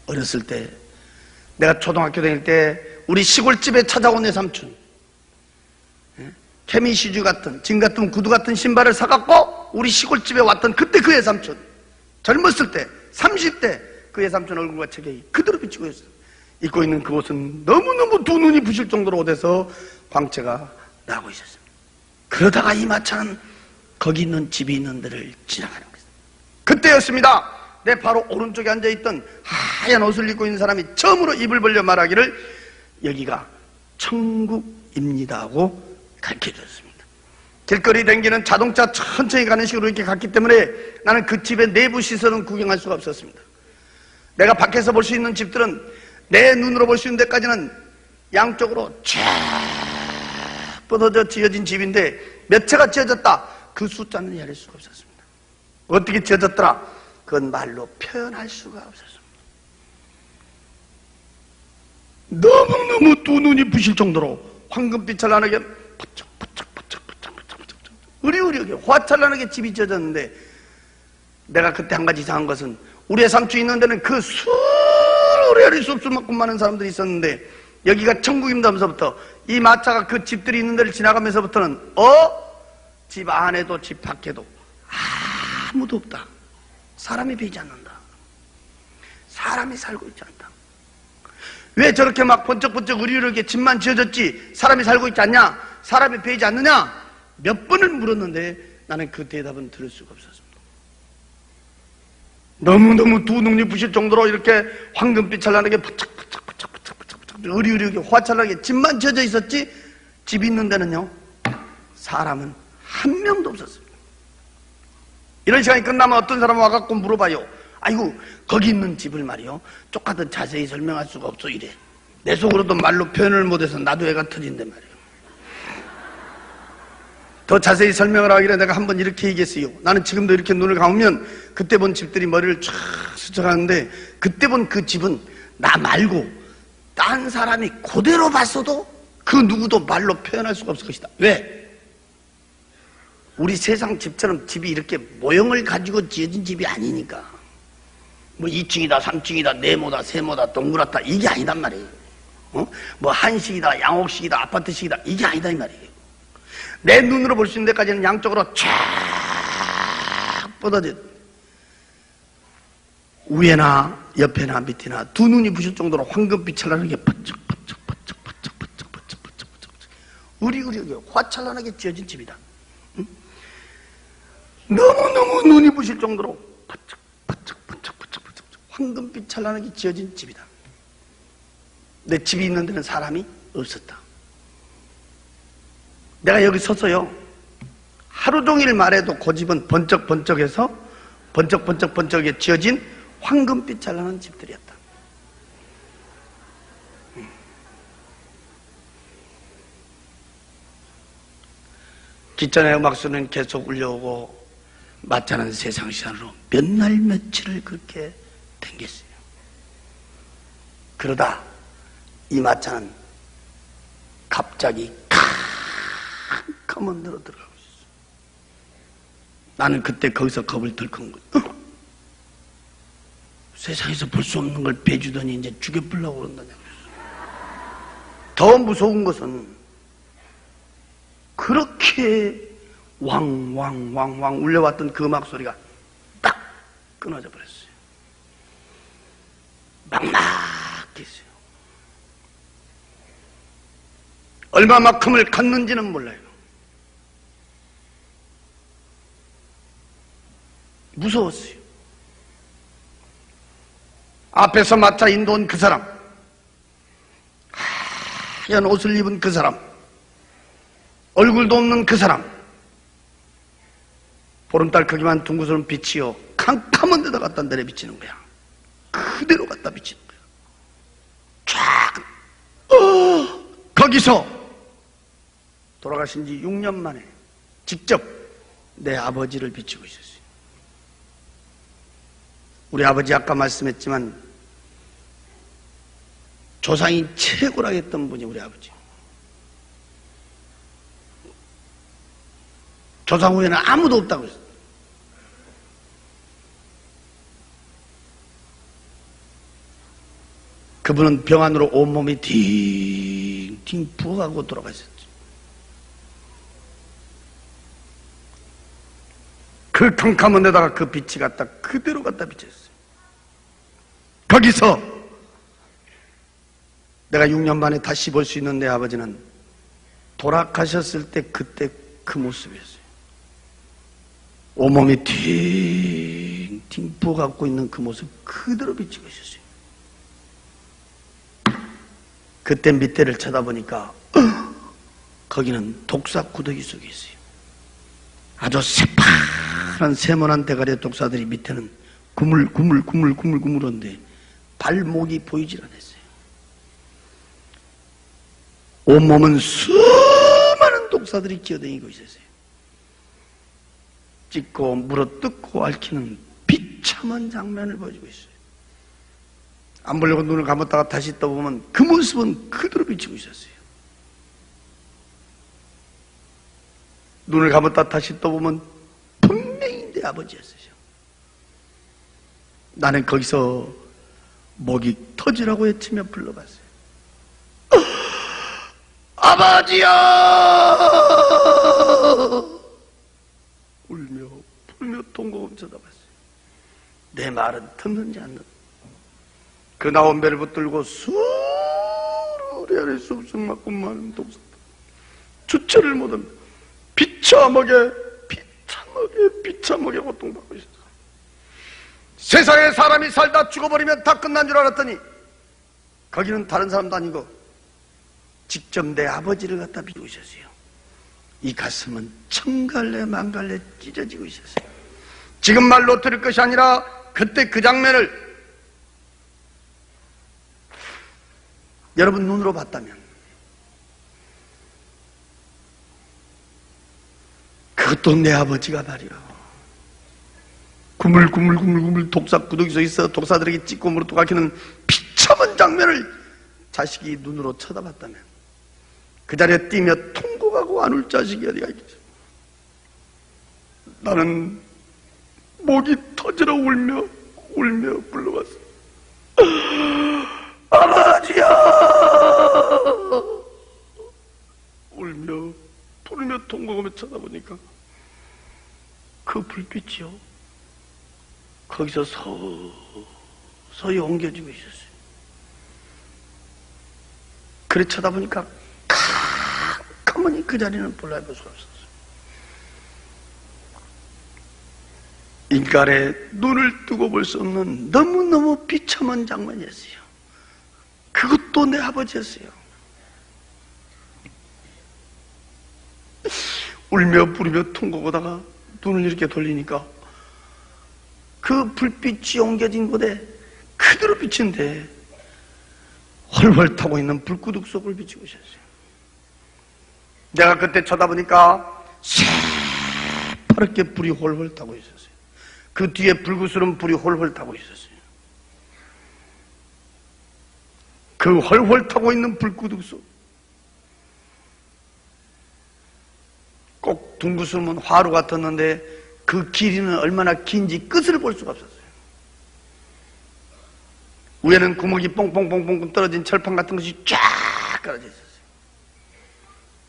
어렸을 때 내가 초등학교 다닐 때 우리 시골집에 찾아온 내 삼촌, 케미시주 같은 진 같은 구두 같은 신발을 사갖고 우리 시골집에 왔던 그때 그 애삼촌, 젊었을 때 30대 그 애삼촌 얼굴과 체격이 그대로 비치고 있어요. 입고 있는 그 옷은 너무너무 두 눈이 부실 정도로 옷에서 광채가 나고 있었습니다. 그러다가 이 마차는 거기 있는 집이 있는 데를 지나가는 거예요. 그때였습니다. 내 바로 오른쪽에 앉아있던 하얀 옷을 입고 있는 사람이 처음으로 입을 벌려 말하기를 여기가 천국입니다 하고 가르쳐줬습니다. 길거리 댕기는 자동차 천천히 가는 식으로 이렇게 갔기 때문에 나는 그 집의 내부 시설은 구경할 수가 없었습니다. 내가 밖에서 볼 수 있는 집들은 내 눈으로 볼 수 있는 데까지는 양쪽으로 쫙 뻗어져 지어진 집인데 몇 채가 지어졌다, 그 숫자는 헤아릴 수가 없었습니다. 어떻게 지어졌더라, 그건 말로 표현할 수가 없었습니다. 너무너무 두 눈이 부실 정도로 황금빛 찬란하게 으리으리하게 화찬란하게 집이 지어졌는데, 내가 그때 한 가지 이상한 것은 우리의 삼촌이 있는 데는 그 수를 헤아릴 수 없을 만큼 많은 사람들이 있었는데 여기가 천국입니다 하면서부터 이 마차가 그 집들이 있는 데를 지나가면서부터는 집 안에도 집 밖에도 아무도 없다. 사람이 보이지 않는다. 사람이 살고 있지 않다. 왜 저렇게 막 번쩍번쩍 으리으리하게 집만 지어졌지 사람이 살고 있지 않냐, 사람이 보이지 않느냐 몇 번을 물었는데 나는 그 대답은 들을 수가 없었습니다. 너무너무 두 눈이 부실 정도로 이렇게 황금빛 찬란하게 번쩍번쩍번쩍번쩍번쩍 으리으리하게 화찬하게 집만 지어져 있었지 집 있는 데는요 사람은 한 명도 없었습니다. 이런 시간이 끝나면 어떤 사람은 와갖고 물어봐요. 아이고 거기 있는 집을 말이요 조금 자세히 설명할 수가 없어 이래. 내 속으로도 말로 표현을 못해서 나도 애가 터진단 말이에요. 더 자세히 설명을 하기를 내가 한번 이렇게 얘기했어요. 나는 지금도 이렇게 눈을 감으면 그때 본 집들이 머리를 쫙 스쳐가는데 그때 본 그 집은 나 말고 딴 사람이 그대로 봤어도 그 누구도 말로 표현할 수가 없을 것이다. 왜? 우리 세상 집처럼 집이 이렇게 모형을 가지고 지어진 집이 아니니까. 뭐 2층이다 3층이다 네모다 세모다 동그랗다 이게 아니단 말이에요. 뭐 한식이다 양옥식이다 아파트식이다 이게 아니다 이 말이에요. 내 눈으로 볼 수 있는 데까지는 양쪽으로 쫙 뻗어져 위에나 옆에나 밑에나 두 눈이 부실 정도로 황금빛 찬란하게 번쩍번쩍번쩍번쩍번쩍번쩍번쩍번쩍 으리으리하게 화찬란하게 지어진 집이다. 응? 너무너무 눈이 부실 정도로 번쩍번쩍번쩍번쩍 황금빛 찬란하게 지어진 집이다. 내 집이 있는 데는 사람이 없었다. 내가 여기 서서요 하루 종일 말해도 그 집은 번쩍번쩍해서 번쩍번쩍번쩍하게 지어진 황금빛 찬란한 집들이었다. 기찬의 음악수는 계속 울려오고 마차는 세상 시간으로 몇 날 며칠을 그렇게 댕겼어요. 그러다 이 마차는 갑자기 캄캄한 데로 들어가고 있었어. 나는 그때 거기서 겁을 덜컥 거야. 세상에서 볼 수 없는 걸 베주더니 이제 죽여보려고 그런다냐고. 더 무서운 것은 그렇게 왕왕왕왕 울려왔던 그 음악 소리가 딱 끊어져 버렸어요. 막막했어요. 얼마만큼을 갔는지는 몰라요. 무서웠어요. 앞에서 마차 인도온 그 사람, 하얀 옷을 입은 그 사람, 얼굴도 없는 그 사람, 보름달 크기만 둥그스런 빛이요 캄캄한 데다 갖다 내려 비치는 거야. 그대로 갖다 비치는 거야. 쫙. 거기서 돌아가신 지 6년 만에 직접 내 아버지를 비치고 있었어요. 우리 아버지 아까 말씀했지만 조상이 최고라고 했던 분이 우리 아버지. 조상 후에는 아무도 없다고 했어요. 그분은 병 안으로 온몸이 팅팅 부어가고 돌아가셨죠. 그 캄캄한 데다가 그 빛이 갖다 그대로 갖다 비쳤어요. 거기서 내가 6년 만에 다시 볼 수 있는 내 아버지는 돌아가셨을 때 그때 그 모습이었어요. 온몸이 팅팅 부어갖고 있는 그 모습 그대로 비치고 있었어요. 그때 밑에를 쳐다보니까 거기는 독사 구더기 속에 있어요. 아주 새파란 세모난 대가리의 독사들이 밑에는 구물구물한데 발목이 보이질 않았어요. 온몸은 수많은 독사들이 기어다니고 있었어요. 찢고 물어뜯고 앓히는 비참한 장면을 보여주고 있어요. 안 보려고 눈을 감았다가 다시 떠보면 그 모습은 그대로 비치고 있었어요. 눈을 감았다 다시 떠보면 분명히 내 아버지였어요. 나는 거기서 목이 터지라고 외치며 불러봤어요. 아버지야! 울며 불며 통곡을 쳐다봤어요. 내 말은 듣는지 안 듣는지. 그 나온 배를 붙들고 수르르 아래 쑥쑥 맞고 많은 독사들 주체를 못합니다. 비참하게 고통받고 있었어요. 세상에 사람이 살다 죽어버리면 다 끝난 줄 알았더니 거기는 다른 사람도 아니고 직접 내 아버지를 갖다 비우고 있었어요. 이 가슴은 천갈래 만갈래 찢어지고 있었어요. 지금 말로 들을 것이 아니라 그때 그 장면을 여러분 눈으로 봤다면 그것도 내 아버지가 말이야. 구물구물 독사 구더기 속에 있어 독사들에게 찢고 물어뜯고 앓히는 비참한 장면을 자식이 눈으로 쳐다봤다면 그 자리에 뛰며 통곡하고 안 울 자식이 어디가 있겠어. 나는 목이 터지러 울며 불러봤어. 아버지야! 울며 부르며 통곡하며 쳐다보니까 그 불빛이요 거기서 서서히 옮겨지고 있었어요. 그래 쳐다보니까 가만히 그 자리는 볼라볼 수가 없었어요. 인간의 눈을 뜨고 볼 수 없는 너무너무 비참한 장면이었어요. 그것도 내 아버지였어요. 울며 부르며 통곡하다가 눈을 이렇게 돌리니까 그 불빛이 옮겨진 곳에 그대로 비친데 훨훨 타고 있는 불구둑 속을 비치고 있었어요. 내가 그때 쳐다보니까 새파랗게 불이 훨훨 타고 있었어요. 그 뒤에 불구스러운 불이 훨훨 타고 있었어요. 그 훨훨 타고 있는 불구둑 속 꼭 둥그스러운 화로 같았는데 그 길이는 얼마나 긴지 끝을 볼 수가 없었어요. 위에는 구멍이 뽕뽕뽕뽕 떨어진 철판 같은 것이 쫙 깔아져 있었어요.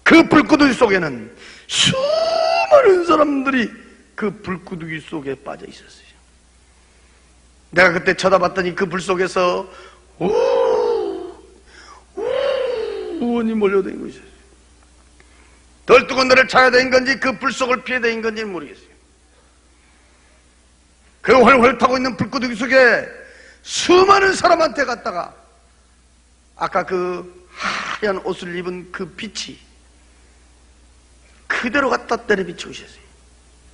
그 불구덩이 속에는 수많은 사람들이 그 불구덩이 속에 빠져 있었어요. 내가 그때 쳐다봤더니 그 불 속에서 우원이 몰려다니고 있었어요. 덜 뜨거운 데를 차야 되는 건지 그 불 속을 피해야 되는 건지는 모르겠어요. 그 훨훨 타고 있는 불구덩이 속에 수많은 사람한테 갔다가 아까 그 하얀 옷을 입은 그 빛이 그대로 갖다 때려 비추고 있었어요.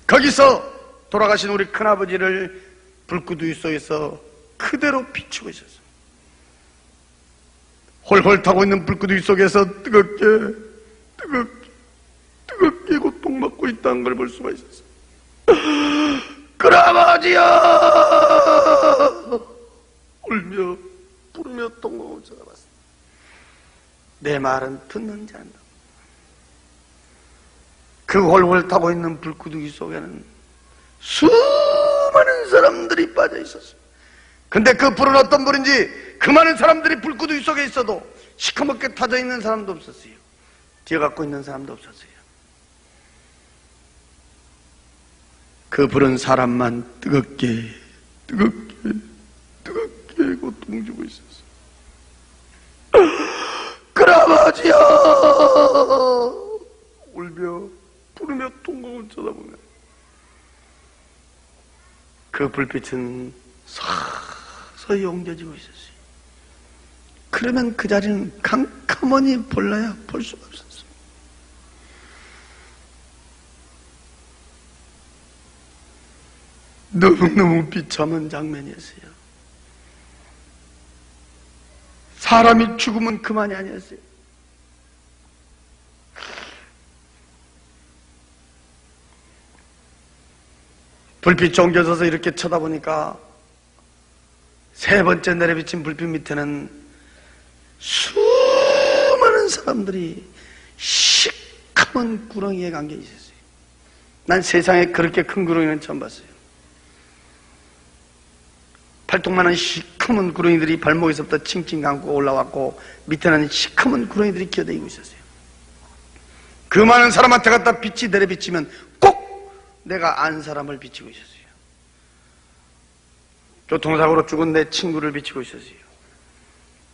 거기서 돌아가신 우리 큰아버지를 불구두이 속에서 그대로 비추고 있었어요. 홀홀 타고 있는 불구두이 속에서 뜨겁게 고통받고 있다는 걸 볼 수가 있었어요. 큰아버지여, 울며 부르며 통곡을 쳐다봤어요. 내 말은 듣는지 안다. 그 홀홀 타고 있는 불구두기 속에는 수많은 사람들이 빠져 있었어요. 근데 그 불은 어떤 불인지 그 많은 사람들이 불구두기 속에 있어도 시커멓게 타져 있는 사람도 없었어요. 뒤어갖고 있는 사람도 없었어요. 그 불은 사람만 뜨겁게 고통 주고 있었어요. 큰아버지야, 울며 부르며 통곡을 쳐다보네. 그 불빛은 서서히 옮겨지고 있었어요. 그러면 그 자리는 캄캄하니 볼라야 볼 수가 없었어요. 너무너무 비참한 장면이었어요. 사람이 죽으면 그만이 아니었어요. 불빛이 옮겨져서 이렇게 쳐다보니까 세 번째 내려비친 불빛 밑에는 수많은 사람들이 시커먼 구렁이에 감겨 있었어요. 난 세상에 그렇게 큰 구렁이는 처음 봤어요. 팔뚝만한 시커먼 구렁이들이 발목에서부터 칭칭 감고 올라왔고 밑에는 시커먼 구렁이들이 기어다니고 있었어요. 그 많은 사람한테 갖다 빛이 내려비치면 꼭 내가 안 사람을 비치고 있었어요. 교통사고로 죽은 내 친구를 비치고 있었어요.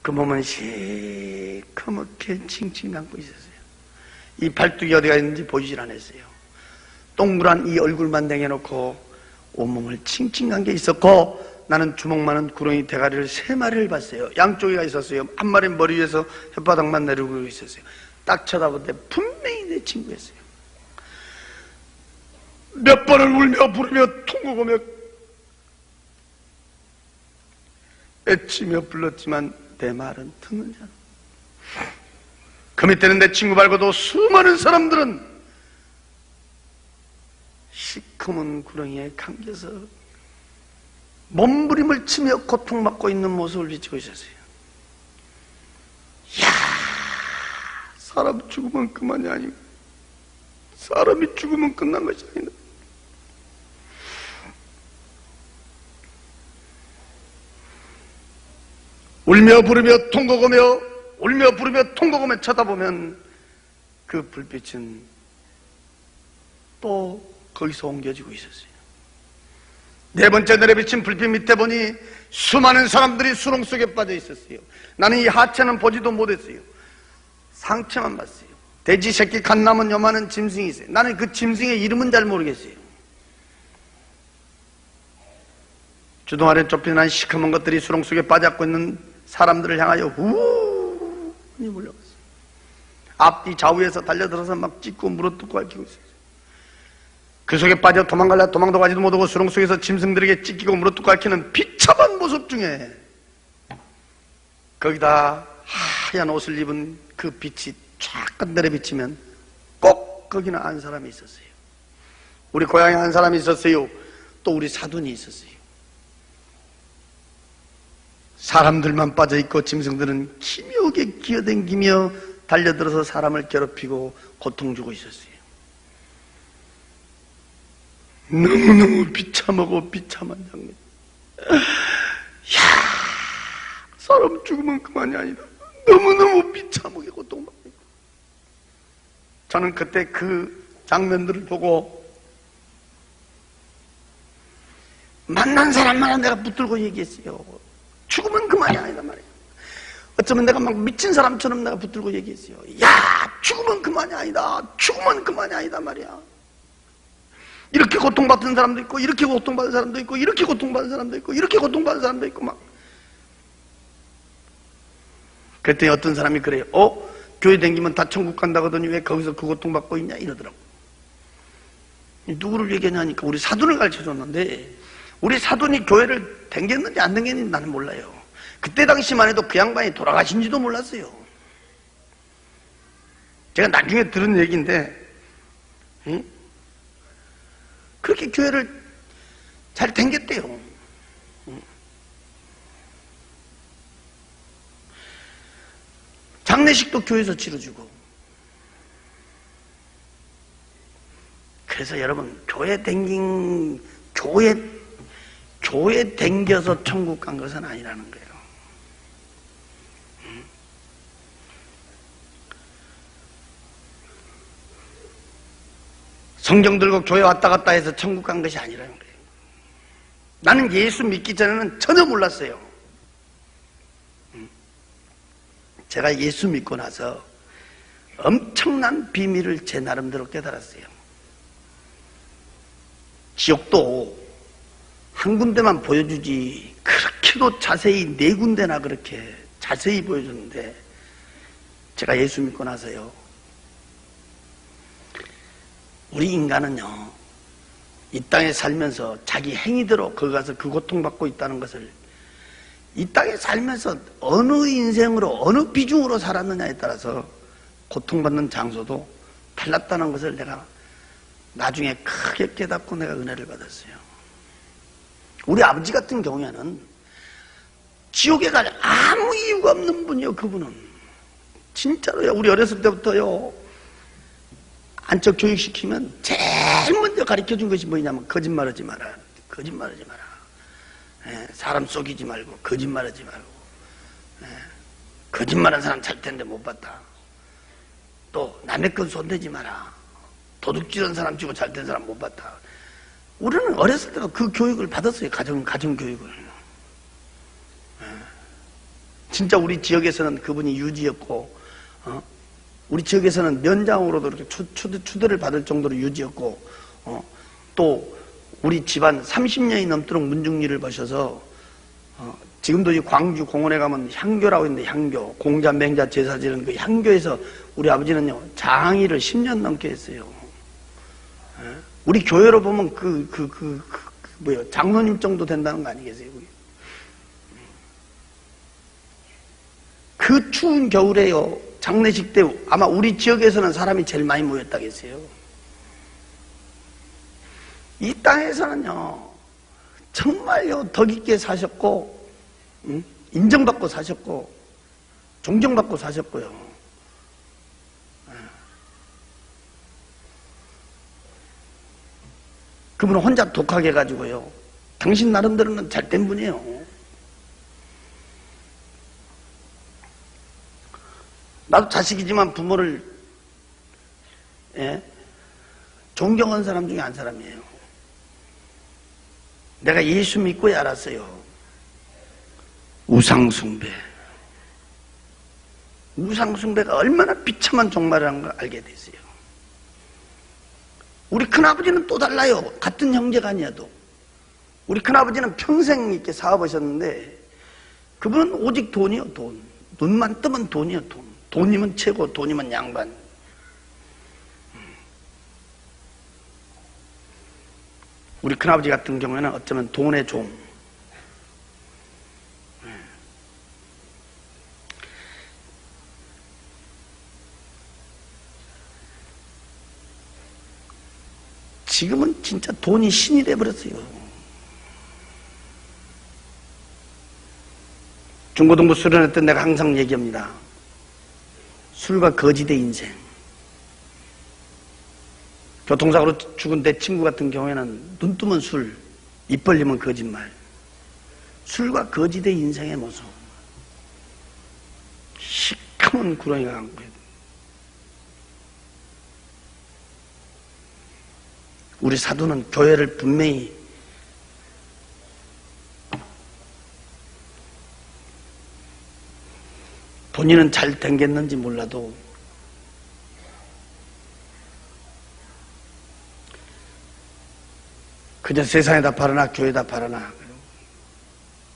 그 몸은 시커멓게 칭칭 감고 있었어요. 이 팔뚝이 어디가 있는지 보이질 않았어요. 동그란 이 얼굴만 내려놓고 온몸을 칭칭 감겨 있었고 나는 주먹만한 구렁이 대가리를 3마리를 봤어요. 양쪽에가 있었어요. 한 마리는 머리 위에서 혓바닥만 내리고 있었어요. 딱 쳐다볼 때 분명히 내 친구였어요. 몇 번을 울며 부르며 통곡하며 애치며 불렀지만 내 말은 듣는지 않아. 그 밑에는 내 친구 말고도 수많은 사람들은 시커먼 구렁이에 감겨서 몸부림을 치며 고통받고 있는 모습을 비추고 있었어요. 이야, 사람 죽으면 그만이 아니고 사람이 죽으면 끝난 것이 아니다. 울며 부르며 통곡하며 쳐다보면 그 불빛은 또 거기서 옮겨지고 있었어요. 네 번째 내려비친 불빛 밑에 보니 수많은 사람들이 수렁 속에 빠져 있었어요. 나는 이 하체는 보지도 못했어요. 상체만 봤어요. 돼지 새끼 갓 남은 요만한 짐승이 있어요. 나는 그 짐승의 이름은 잘 모르겠어요. 주둥 아래 좁힌 시커먼 것들이 수렁 속에 빠져있고 있는 사람들을 향하여 후니 몰려갔어요. 앞뒤 좌우에서 달려들어서 막 찢고 물어뜯고 핥히고 있어요. 그 속에 빠져 도망갈라 도망도 가지도 못하고 수렁 속에서 짐승들에게 찢기고 물어뜯고 핥히는 비참한 모습 중에 거기다 하얀 옷을 입은 그 빛이 쫙 내려비치면 꼭 거기는 한 사람이 있었어요. 우리 고향에 한 사람이 있었어요. 또 우리 사돈이 있었어요. 사람들만 빠져있고 짐승들은 기묘하게 기어댕기며 달려들어서 사람을 괴롭히고 고통 주고 있었어요. 너무너무 비참하고 비참한 장면. 이야, 사람 죽으면 그만이 아니다. 너무너무 비참하게 고통받고 있다. 저는 그때 그 장면들을 보고 만난 사람마다 내가 붙들고 얘기했어요. 죽으면 그만이 아니다 말이야. 어쩌면 내가 막 미친 사람처럼 내가 붙들고 얘기했어요. 야, 죽으면 그만이 아니다. 죽으면 그만이 아니다 말이야. 이렇게 고통받는 사람도 있고, 이렇게 고통받는 사람도 있고, 이렇게 고통받는 사람도 있고, 이렇게 고통받는 사람도 있고, 막 그랬더니 어떤 사람이 그래요. 교회 다니면 다 천국 간다고 하더니 왜 거기서 그 고통받고 있냐 이러더라고. 누구를 얘기하냐니까 우리 사돈을 가르쳐줬는데, 우리 사돈이 교회를 다녔는지 안 다녔는지 나는 몰라요. 그때 당시만 해도 그 양반이 돌아가신지도 몰랐어요. 제가 나중에 들은 얘기인데, 그렇게 교회를 잘 다녔대요. 장례식도 교회에서 치러주고. 그래서 여러분, 교회 댕겨서 천국 간 것은 아니라는 거예요. 성경 들고 교회 왔다 갔다 해서 천국 간 것이 아니라는 거예요. 나는 예수 믿기 전에는 전혀 몰랐어요. 제가 예수 믿고 나서 엄청난 비밀을 제 나름대로 깨달았어요. 지옥도 한 군데만 보여주지 그렇게도 자세히 4군데나 그렇게 자세히 보여줬는데, 제가 예수 믿고 나서요, 우리 인간은요, 이 땅에 살면서 자기 행위대로 거기 가서 그 고통받고 있다는 것을, 이 땅에 살면서 어느 인생으로 어느 비중으로 살았느냐에 따라서 고통받는 장소도 달랐다는 것을 내가 나중에 크게 깨닫고 내가 은혜를 받았어요. 우리 아버지 같은 경우에는 지옥에 갈 아무 이유가 없는 분이요. 그분은 진짜로요. 우리 어렸을 때부터요, 안적 교육시키면 제일 먼저 가르쳐준 것이 뭐냐면 거짓말하지 마라. 거짓말하지 마라. 사람 속이지 말고 거짓말하지 말고. 거짓말한 사람 잘 텐데 못 봤다. 또 남의 건 손대지 마라. 도둑질한 사람 치고 잘 된 사람 못 봤다. 우리는 어렸을 때도 그 교육을 받았어요. 가정 교육을. 진짜 우리 지역에서는 그분이 유지였고, 우리 지역에서는 면장으로도 이렇게 추대를 받을 정도로 유지였고, 또 우리 집안 30년이 넘도록 문중리를 보셔서, 지금도 이 광주 공원에 가면 향교라고 있는데, 향교, 공자, 맹자, 제사 지는 그 향교에서 우리 아버지는요, 장의를 10년 넘게 했어요. 우리 교회로 보면 장로님 정도 된다는 거 아니겠어요? 그 추운 겨울에요, 장례식 때 아마 우리 지역에서는 사람이 제일 많이 모였다겠어요. 이 땅에서는요, 정말요, 덕 있게 사셨고, 인정받고 사셨고, 존경받고 사셨고요. 그분은 혼자 독하게 해가지고요, 당신 나름대로는 잘된 분이에요. 나도 자식이지만 부모를 존경한 사람 중에 한 사람이에요. 내가 예수 믿고야 알았어요. 우상숭배. 우상숭배가 얼마나 비참한 종말이라는 걸 알게 됐어요. 우리 큰아버지는 또 달라요. 같은 형제가 아니어도. 우리 큰아버지는 평생 이렇게 사업하셨는데, 그분은 오직 돈이요, 돈. 눈만 뜨면 돈이요, 돈. 돈이면 최고, 돈이면 양반. 우리 큰아버지 같은 경우에는 어쩌면 돈의 종. 지금은 진짜 돈이 신이 돼버렸어요. 중고등부 수련회 때 내가 항상 얘기합니다. 술과 거지대 인생. 교통사고로 죽은 내 친구 같은 경우에는 눈 뜨면 술, 입 벌리면 거짓말. 술과 거지대 인생의 모습. 시커먼 구렁이가 간 거예요. 우리 사도는 교회를 분명히 본인은 잘 댕겼는지 몰라도 그저 세상에다 바라나 교회에다 바라나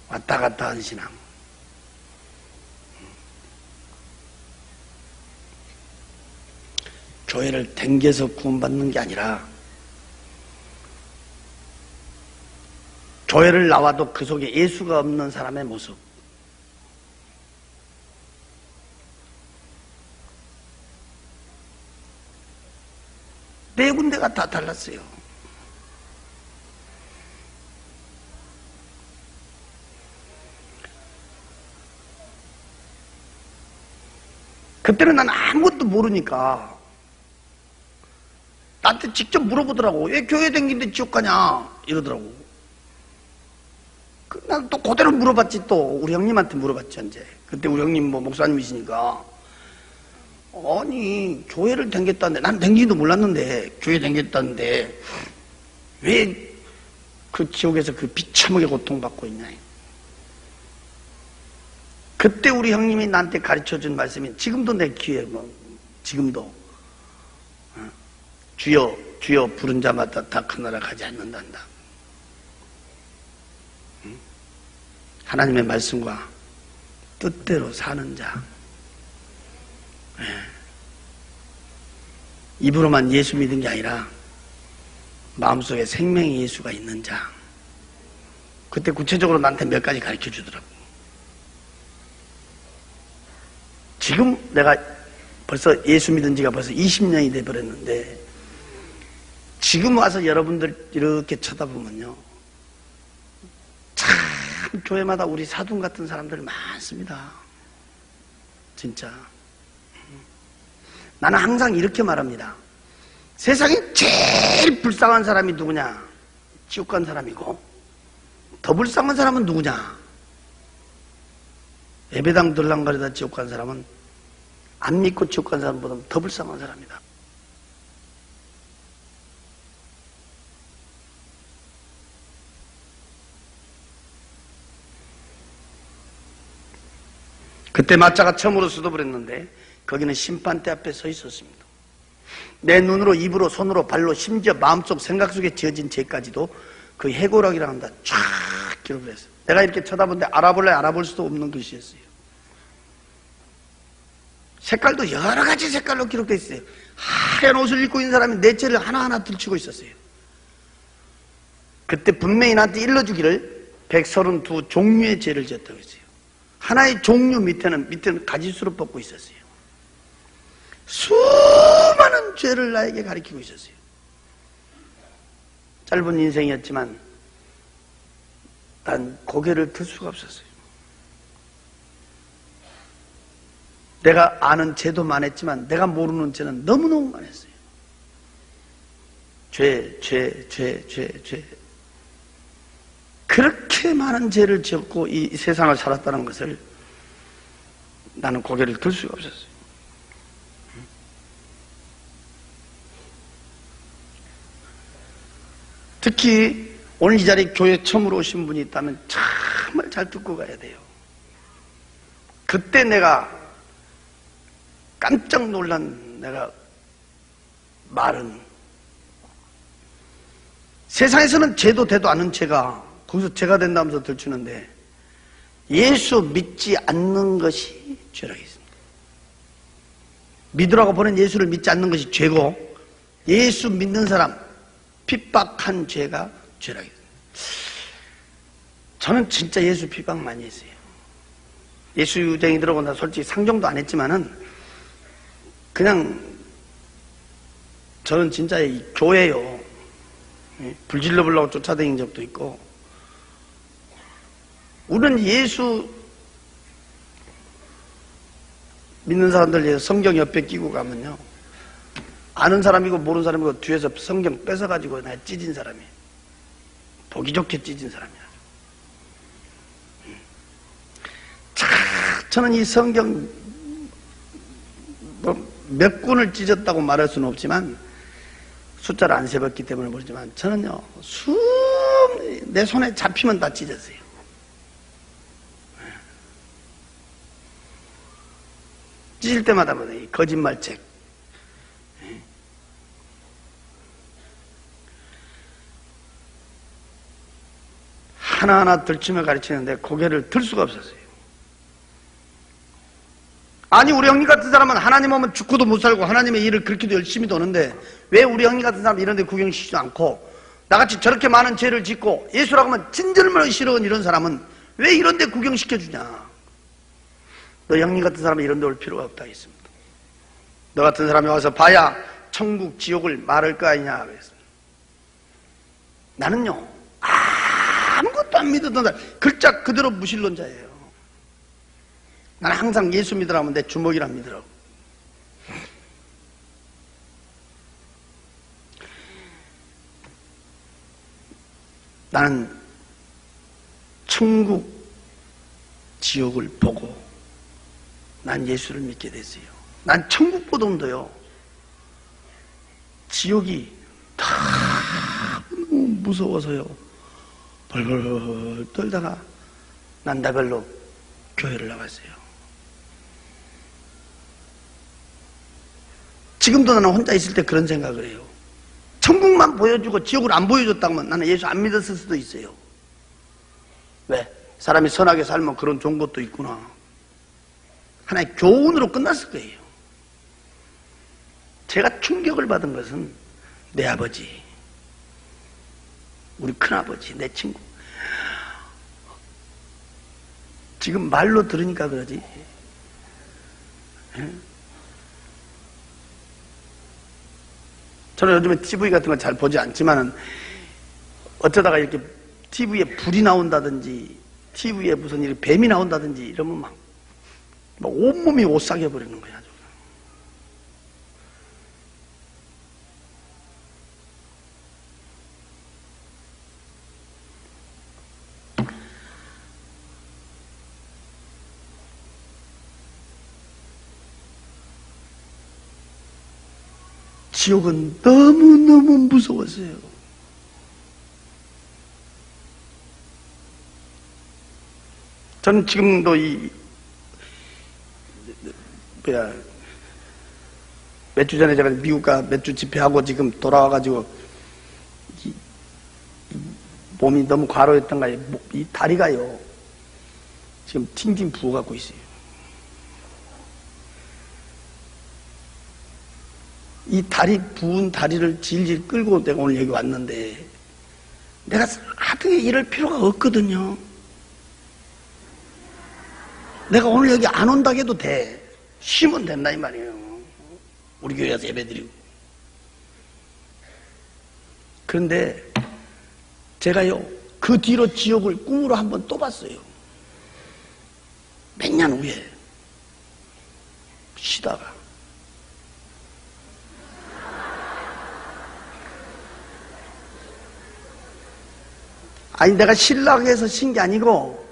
왔다 갔다 하는 신앙. 교회를 댕겨서 구원받는 게 아니라 교회를 나와도 그 속에 예수가 없는 사람의 모습. 네 군데가 다 달랐어요. 그때는 난 아무것도 모르니까 나한테 직접 물어보더라고. 왜 교회 댕기는데 지옥 가냐 이러더라고. 난 또 그대로 물어봤지. 또 우리 형님한테 물어봤지. 이제 그때 우리 형님 뭐 목사님이시니까, 아니 교회를 댕겼다는데, 난 댕기지도 몰랐는데 교회 댕겼다는데 왜 그 지옥에서 그 비참하게 고통받고 있냐. 그때 우리 형님이 나한테 가르쳐준 말씀이 지금도 내 귀에 지금도 주여 주여 부른 자마다 다 그 나라 가지 않는단다. 하나님의 말씀과 뜻대로 사는 자. 입으로만 예수 믿은 게 아니라 마음속에 생명의 예수가 있는 자. 그때 구체적으로 나한테 몇 가지 가르쳐 주더라고. 지금 내가 벌써 예수 믿은 지가 벌써 20년이 돼버렸는데, 지금 와서 여러분들 이렇게 쳐다보면요, 참 교회마다 우리 사돈 같은 사람들 많습니다. 진짜. 나는 항상 이렇게 말합니다. 세상에 제일 불쌍한 사람이 누구냐? 지옥 간 사람이고, 더 불쌍한 사람은 누구냐? 예배당 들랑거리다 지옥 간 사람은 안 믿고 지옥 간 사람보다 더 불쌍한 사람이다. 그때 마차가 처음으로 수도버렸는데 거기는 심판대 앞에 서 있었습니다. 내 눈으로, 입으로, 손으로, 발로, 심지어 마음속 생각 속에 지어진 죄까지도 그 해고락이라고 합니다. 쫙 기록을 했어요. 내가 이렇게 쳐다보는데 알아볼래 알아볼 수도 없는 글씨였어요. 색깔도 여러 가지 색깔로 기록되어 있어요. 하얀 옷을 입고 있는 사람이 내 죄를 하나하나 들추고 있었어요. 그때 분명히 나한테 일러주기를 132 종류의 죄를 지었다고 했어요. 하나의 종류 밑에는 가지수로 뽑고 있었어요. 수많은 죄를 나에게 가리키고 있었어요. 짧은 인생이었지만 난 고개를 들 수가 없었어요. 내가 아는 죄도 많았지만 내가 모르는 죄는 너무너무 많았어요. 죄. 그렇게 많은 죄를 지었고 이 세상을 살았다는 것을 나는 고개를 들 수가 없었어요. 특히 오늘 이 자리에 교회 처음으로 오신 분이 있다면 정말 잘 듣고 가야 돼요. 그때 내가 깜짝 놀란 내가 말은, 세상에서는 죄도 되도 않은 죄가 거기서 죄가 된다면서 들추는데 예수 믿지 않는 것이 죄라고 했습니다. 믿으라고 보낸 예수를 믿지 않는 것이 죄고, 예수 믿는 사람 핍박한 죄가 죄라고 했습니다. 저는 진짜 예수 핍박 많이 했어요. 예수 유쟁이 들어오고 나 솔직히 상종도 안 했지만은 그냥 저는 진짜 이 교회요, 불질러 보려고 쫓아다닌 적도 있고, 우리는 예수 믿는 사람들 성경 옆에 끼고 가면요, 아는 사람이고 모르는 사람이고 뒤에서 성경 뺏어가지고 나 찢은 사람이에요. 보기 좋게 찢은 사람이야. 저는 이 성경 몇 권을 찢었다고 말할 수는 없지만, 숫자를 안 세봤기 때문에 모르지만 저는요, 내 손에 잡히면 다 찢었어요. 찢을 때마다 이 거짓말책. 하나하나 들추며 가르치는데 고개를 들 수가 없었어요. 아니 우리 형님 같은 사람은 하나님 오면 죽고도 못 살고 하나님의 일을 그렇게도 열심히 도는데 왜 우리 형님 같은 사람 이런 데 구경시키지 않고 나같이 저렇게 많은 죄를 짓고 예수라고 하면 친절만 싫어하는 이런 사람은 왜 이런 데 구경시켜주냐. 너 형님 같은 사람은 이런 데 올 필요가 없다 했습니다. 너 같은 사람이 와서 봐야 천국 지옥을 말할 거 아니냐 그랬습니다. 나는요 아무것도 안 믿었던 사람, 글자 그대로 무신론자예요. 나는 항상 예수 믿으라면 내 주먹이라 믿으라고. 나는 천국 지옥을 보고 난 예수를 믿게 됐어요. 난 천국보다도요 지옥이 너무 무서워서요 벌벌 떨다가 난다별로 교회를 나갔어요. 지금도 나는 혼자 있을 때 그런 생각을 해요. 천국만 보여주고 지옥을 안 보여줬다면 나는 예수 안 믿었을 수도 있어요. 왜? 사람이 선하게 살면 그런 좋은 것도 있구나. 하나의 교훈으로 끝났을 거예요. 제가 충격을 받은 것은 내 아버지, 우리 큰아버지, 내 친구. 지금 말로 들으니까 그러지. 저는 요즘에 TV 같은 거 잘 보지 않지만은 어쩌다가 이렇게 TV에 불이 나온다든지 TV에 무슨 일 뱀이 나온다든지 이러면 막 온몸이 오싹해 버리는 거야. 지옥은 너무너무 무서웠어요. 저는 지금도 몇 주 전에 제가 미국 가 몇 주 집회하고 지금 돌아와가지고 몸이 너무 과로했던가요. 이 다리가요 지금 팅팅 부어갖고 있어요. 이 다리 부은 다리를 질질 끌고 내가 오늘 여기 왔는데 내가 하등에 이럴 필요가 없거든요. 내가 오늘 여기 안 온다고 해도 돼. 쉬면 된다 이 말이에요. 우리 교회 가서 예배드리고. 그런데 제가요 그 뒤로 지옥을 꿈으로 한번 또 봤어요. 몇 년 후에 쉬다가 아니 내가 신라고 해서 쉰 게 아니고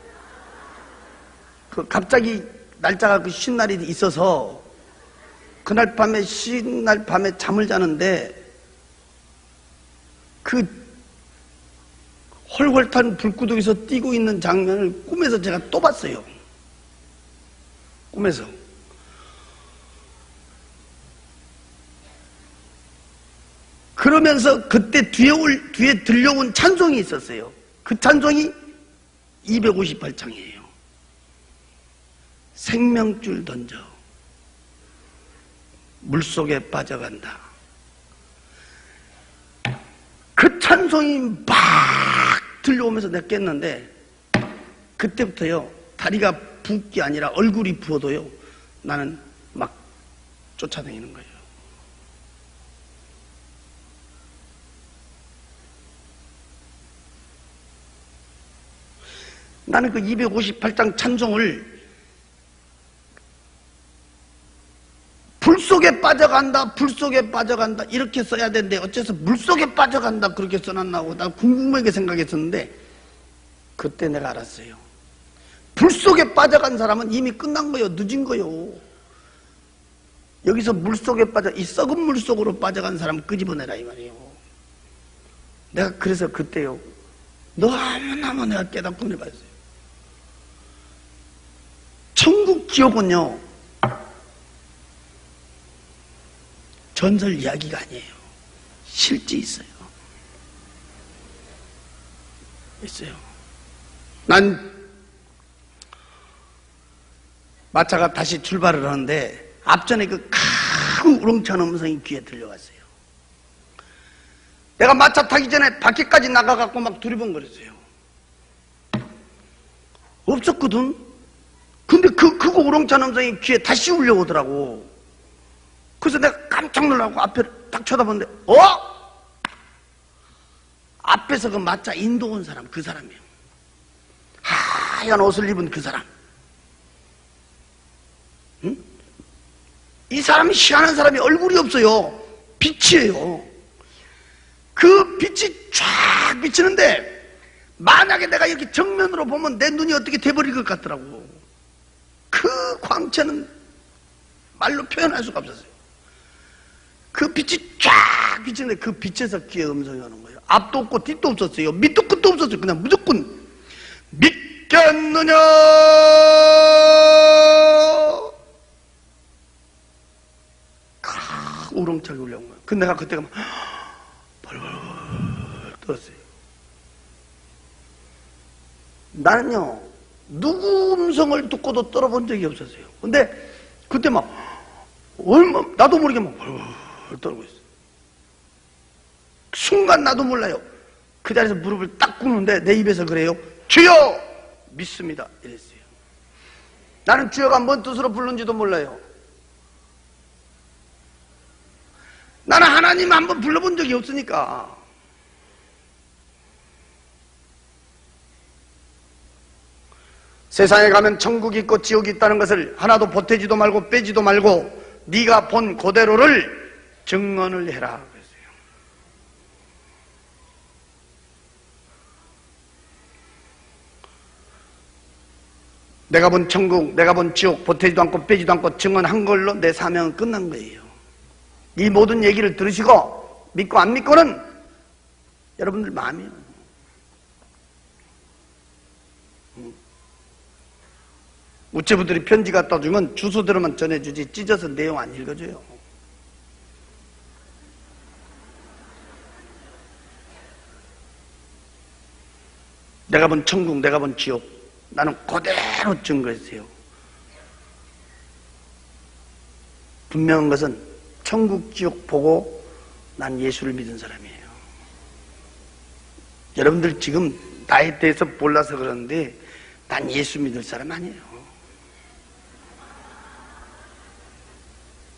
그 갑자기 날짜가 그 쉰 날이 있어서 그날 밤에 쉰 날 밤에 잠을 자는데 그 헐헐 탄 불구덩이에서 뛰고 있는 장면을 꿈에서 제가 또 봤어요. 꿈에서. 그러면서 그때 뒤에 들려온 찬송이 있었어요. 그 찬송이 258장이에요. 생명줄 던져 물속에 빠져간다. 그 찬송이 막 들려오면서 내가 깼는데 그때부터요 다리가 붓기 아니라 얼굴이 부어도요 나는 막 쫓아다니는 거예요. 나는 그 258장 찬송을 불속에 빠져간다, 불속에 빠져간다 이렇게 써야 되는데 어째서 물속에 빠져간다 그렇게 써놨나고 난 궁금하게 생각했었는데 그때 내가 알았어요. 불속에 빠져간 사람은 이미 끝난 거요, 늦은 거요. 여기서 물속에 빠져 이 썩은 물속으로 빠져간 사람 끄집어내라 이 말이에요. 내가 그래서 그때요 너무너무 내가 깨닫고 내봤어요. 천국 지옥은요 전설 이야기가 아니에요. 실제 있어요. 있어요. 난 마차가 다시 출발을 하는데 앞전에 그 큰 우렁찬 음성이 귀에 들려왔어요. 내가 마차 타기 전에 밖에까지 나가갖고 막 두리번거렸어요. 없었거든. 근데 그거 우렁찬 음성이 귀에 다시 울려오더라고. 그래서 내가 깜짝 놀라고 앞에 딱 쳐다봤는데 앞에서 그 마차 인도 온 사람, 그 사람이에요. 하얀 옷을 입은 그 사람. 응? 이 사람이 희한한 사람이 얼굴이 없어요. 빛이에요. 그 빛이 쫙 비치는데 만약에 내가 이렇게 정면으로 보면 내 눈이 어떻게 돼버릴 것 같더라고. 그 광채는 말로 표현할 수가 없었어요. 그 빛이 쫙 비치는데 그 빛에서 귀에 음성이 오는 거예요. 앞도 없고 뒤도 없었어요. 밑도 끝도 없었어요. 그냥 무조건 믿겠느냐 우렁차게 울려온 거예요. 근데 내가 그때가 막 벌벌 떨었어요. 나는요 누구 음성을 듣고도 떨어본 적이 없었어요. 근데 그때 막 나도 모르게 막 벌벌 떨고 있어요. 순간 나도 몰라요. 그 자리에서 무릎을 딱 꿇는데 내 입에서 그래요. 주여 믿습니다 이랬어요. 나는 주여가 뭔 뜻으로 부르는지도 몰라요. 나는 하나님 한번 불러본 적이 없으니까. 세상에 가면 천국이 있고 지옥이 있다는 것을 하나도 보태지도 말고 빼지도 말고 네가 본 그대로를 증언을 해라 그랬어요. 내가 본 천국, 내가 본 지옥 보태지도 않고 빼지도 않고 증언한 걸로 내 사명은 끝난 거예요. 이 모든 얘기를 들으시고 믿고 안 믿고는 여러분들 마음이에요. 우체부들이 편지 갖다 주면 주소대로만 전해주지 찢어서 내용 안 읽어줘요. 내가 본 천국, 내가 본 지옥 나는 그대로 증거했어요. 분명한 것은 천국, 지옥 보고 난 예수를 믿은 사람이에요. 여러분들 지금 나에 대해서 몰라서 그러는데 난 예수 믿을 사람 아니에요.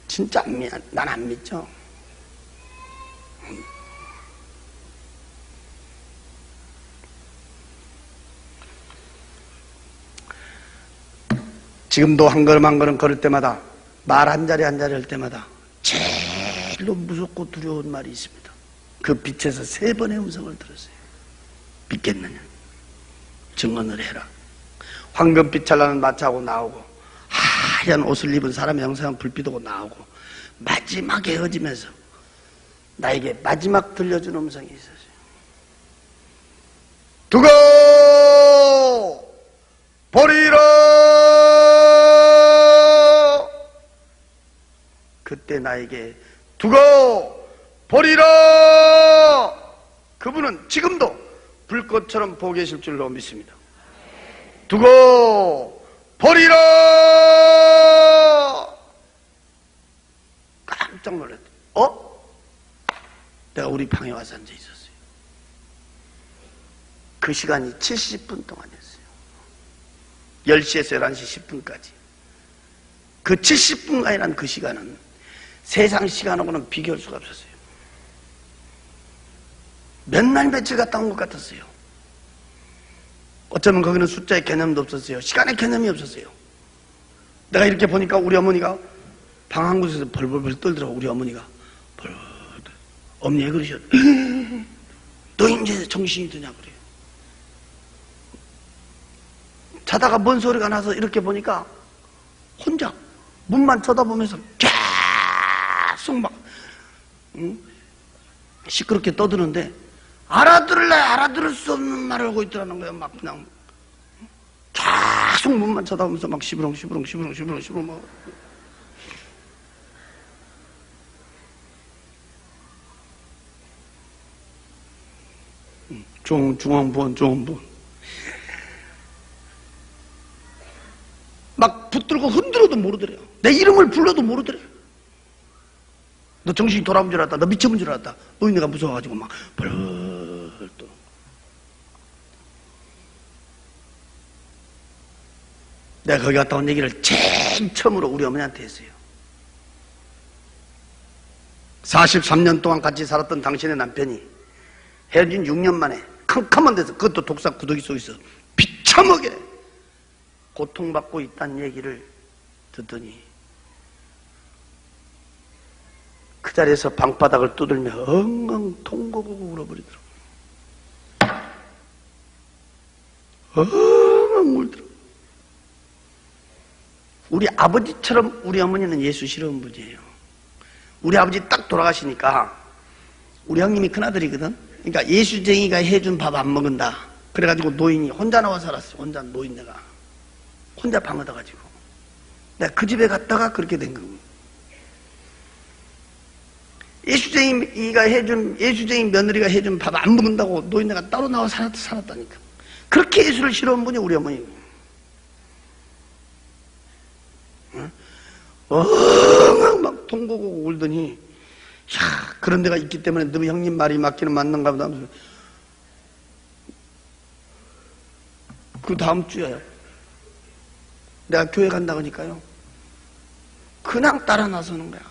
진짜 난 안 믿죠. 지금도 한 걸음 한 걸음 걸을 때마다 말 한 자리 한 자리 할 때마다 제일로 무섭고 두려운 말이 있습니다. 그 빛에서 3번의 음성을 들었어요. 믿겠느냐? 증언을 해라. 황금빛 찬란한 마차하고 나오고 하얀 옷을 입은 사람의 형상은 불빛 오고 나오고 마지막에 헤어지면서 나에게 마지막 들려준 음성이 있었어요. 두고 보리라. 그때 나에게 두고 보리라. 그분은 지금도 불꽃처럼 보고 계실 줄로 믿습니다. 두고 보리라. 깜짝 놀랐다. 내가 우리 방에 와서 앉아 있었어요. 그 시간이 70분 동안이었어요. 10시에서 11시 10분까지. 그 70분간이라는 그 시간은 세상 시간하고는 비교할 수가 없었어요. 몇 날 며칠 갔다 온 것 같았어요. 어쩌면 거기는 숫자의 개념도 없었어요. 시간의 개념이 없었어요. 내가 이렇게 보니까 우리 어머니가 방 한 곳에서 벌벌벌 떨더라고. 우리 어머니가 벌벌. 어머니가 그러셨. 너 이제 정신이 드냐 그래요. 자다가 뭔 소리가 나서 이렇게 보니까 혼자 문만 쳐다보면서 계속 막 시끄럽게 떠드는데 알아들을래 알아들을 수 없는 말을 하고 있더라는 거예요. 막 그냥 계속 문만 쳐다보면서 막 시부렁 막. 중앙본 막 붙들고 흔들어도 모르더래요. 내 이름을 불러도 모르더래요. 너 정신이 돌아온 줄 알았다. 너 미쳐본 줄 알았다. 노인네가 무서워가지고 막 벌벌 떠. 내가 거기 갔다 온 얘기를 제일 처음으로 우리 어머니한테 했어요. 43년 동안 같이 살았던 당신의 남편이 헤어진 6년 만에 캄캄한 데서, 그것도 독사 구더기 속에서 비참하게 고통받고 있다는 얘기를 듣더니 그 자리에서 방바닥을 두들며 엉엉 통곡하고 울어버리더라고. 엉엉 울더라고. 우리 아버지처럼 우리 어머니는 예수 싫어하는 분이에요. 우리 아버지 딱 돌아가시니까 우리 형님이 큰아들이거든. 그러니까 예수쟁이가 해준 밥 안 먹은다. 그래가지고 노인이 혼자 나와 살았어. 혼자 노인네가 혼자 방 얻어가지고 내가 그 집에 갔다가 그렇게 된 거고. 예수쟁이 며느리가 해준 밥 안 먹는다고 노인네가 따로 나와 살았다니까. 그렇게 예수를 싫어하는 분이 우리 어머니고. 막 통곡하고 울더니, 야, 그런 데가 있기 때문에 너 형님 말이 맞기는 맞는가 보다 하면서 그 다음 주에 내가 교회 간다 그러니까요, 그냥 따라 나서는 거야.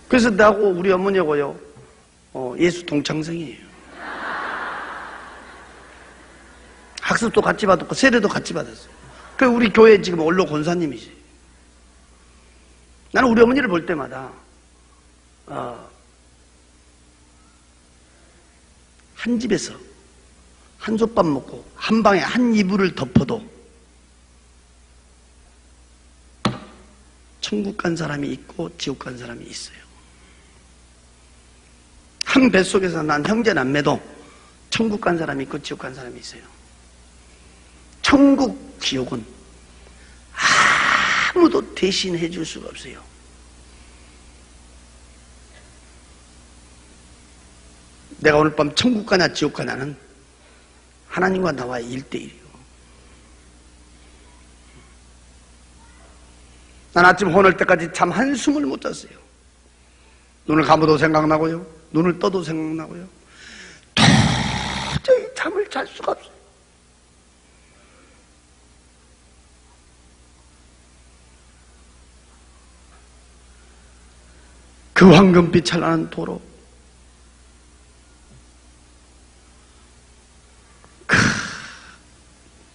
그래서 나하고 우리 어머니하고요, 예수 동창생이에요. 학습도 같이 받았고 세례도 같이 받았어요. 그 우리 교회 지금 원로 권사님이지. 나는 우리 어머니를 볼 때마다 한 집에서 한솥밥 먹고 한 방에 한 이불을 덮어도 천국 간 사람이 있고 지옥 간 사람이 있어요. 한 뱃속에서 난 형제 남매도 천국 간 사람이 있고 지옥 간 사람이 있어요. 천국, 지옥은 아무도 대신해 줄 수가 없어요. 내가 오늘 밤 천국 가냐 지옥 가냐는 하나님과 나와의 1대1이에요. 난 아침 혼을 때까지 잠 한숨을 못 잤어요. 눈을 감아도 생각나고요, 눈을 떠도 생각나고요. 도저히 잠을 잘 수가 없어요. 그 황금빛 찬란한 도로,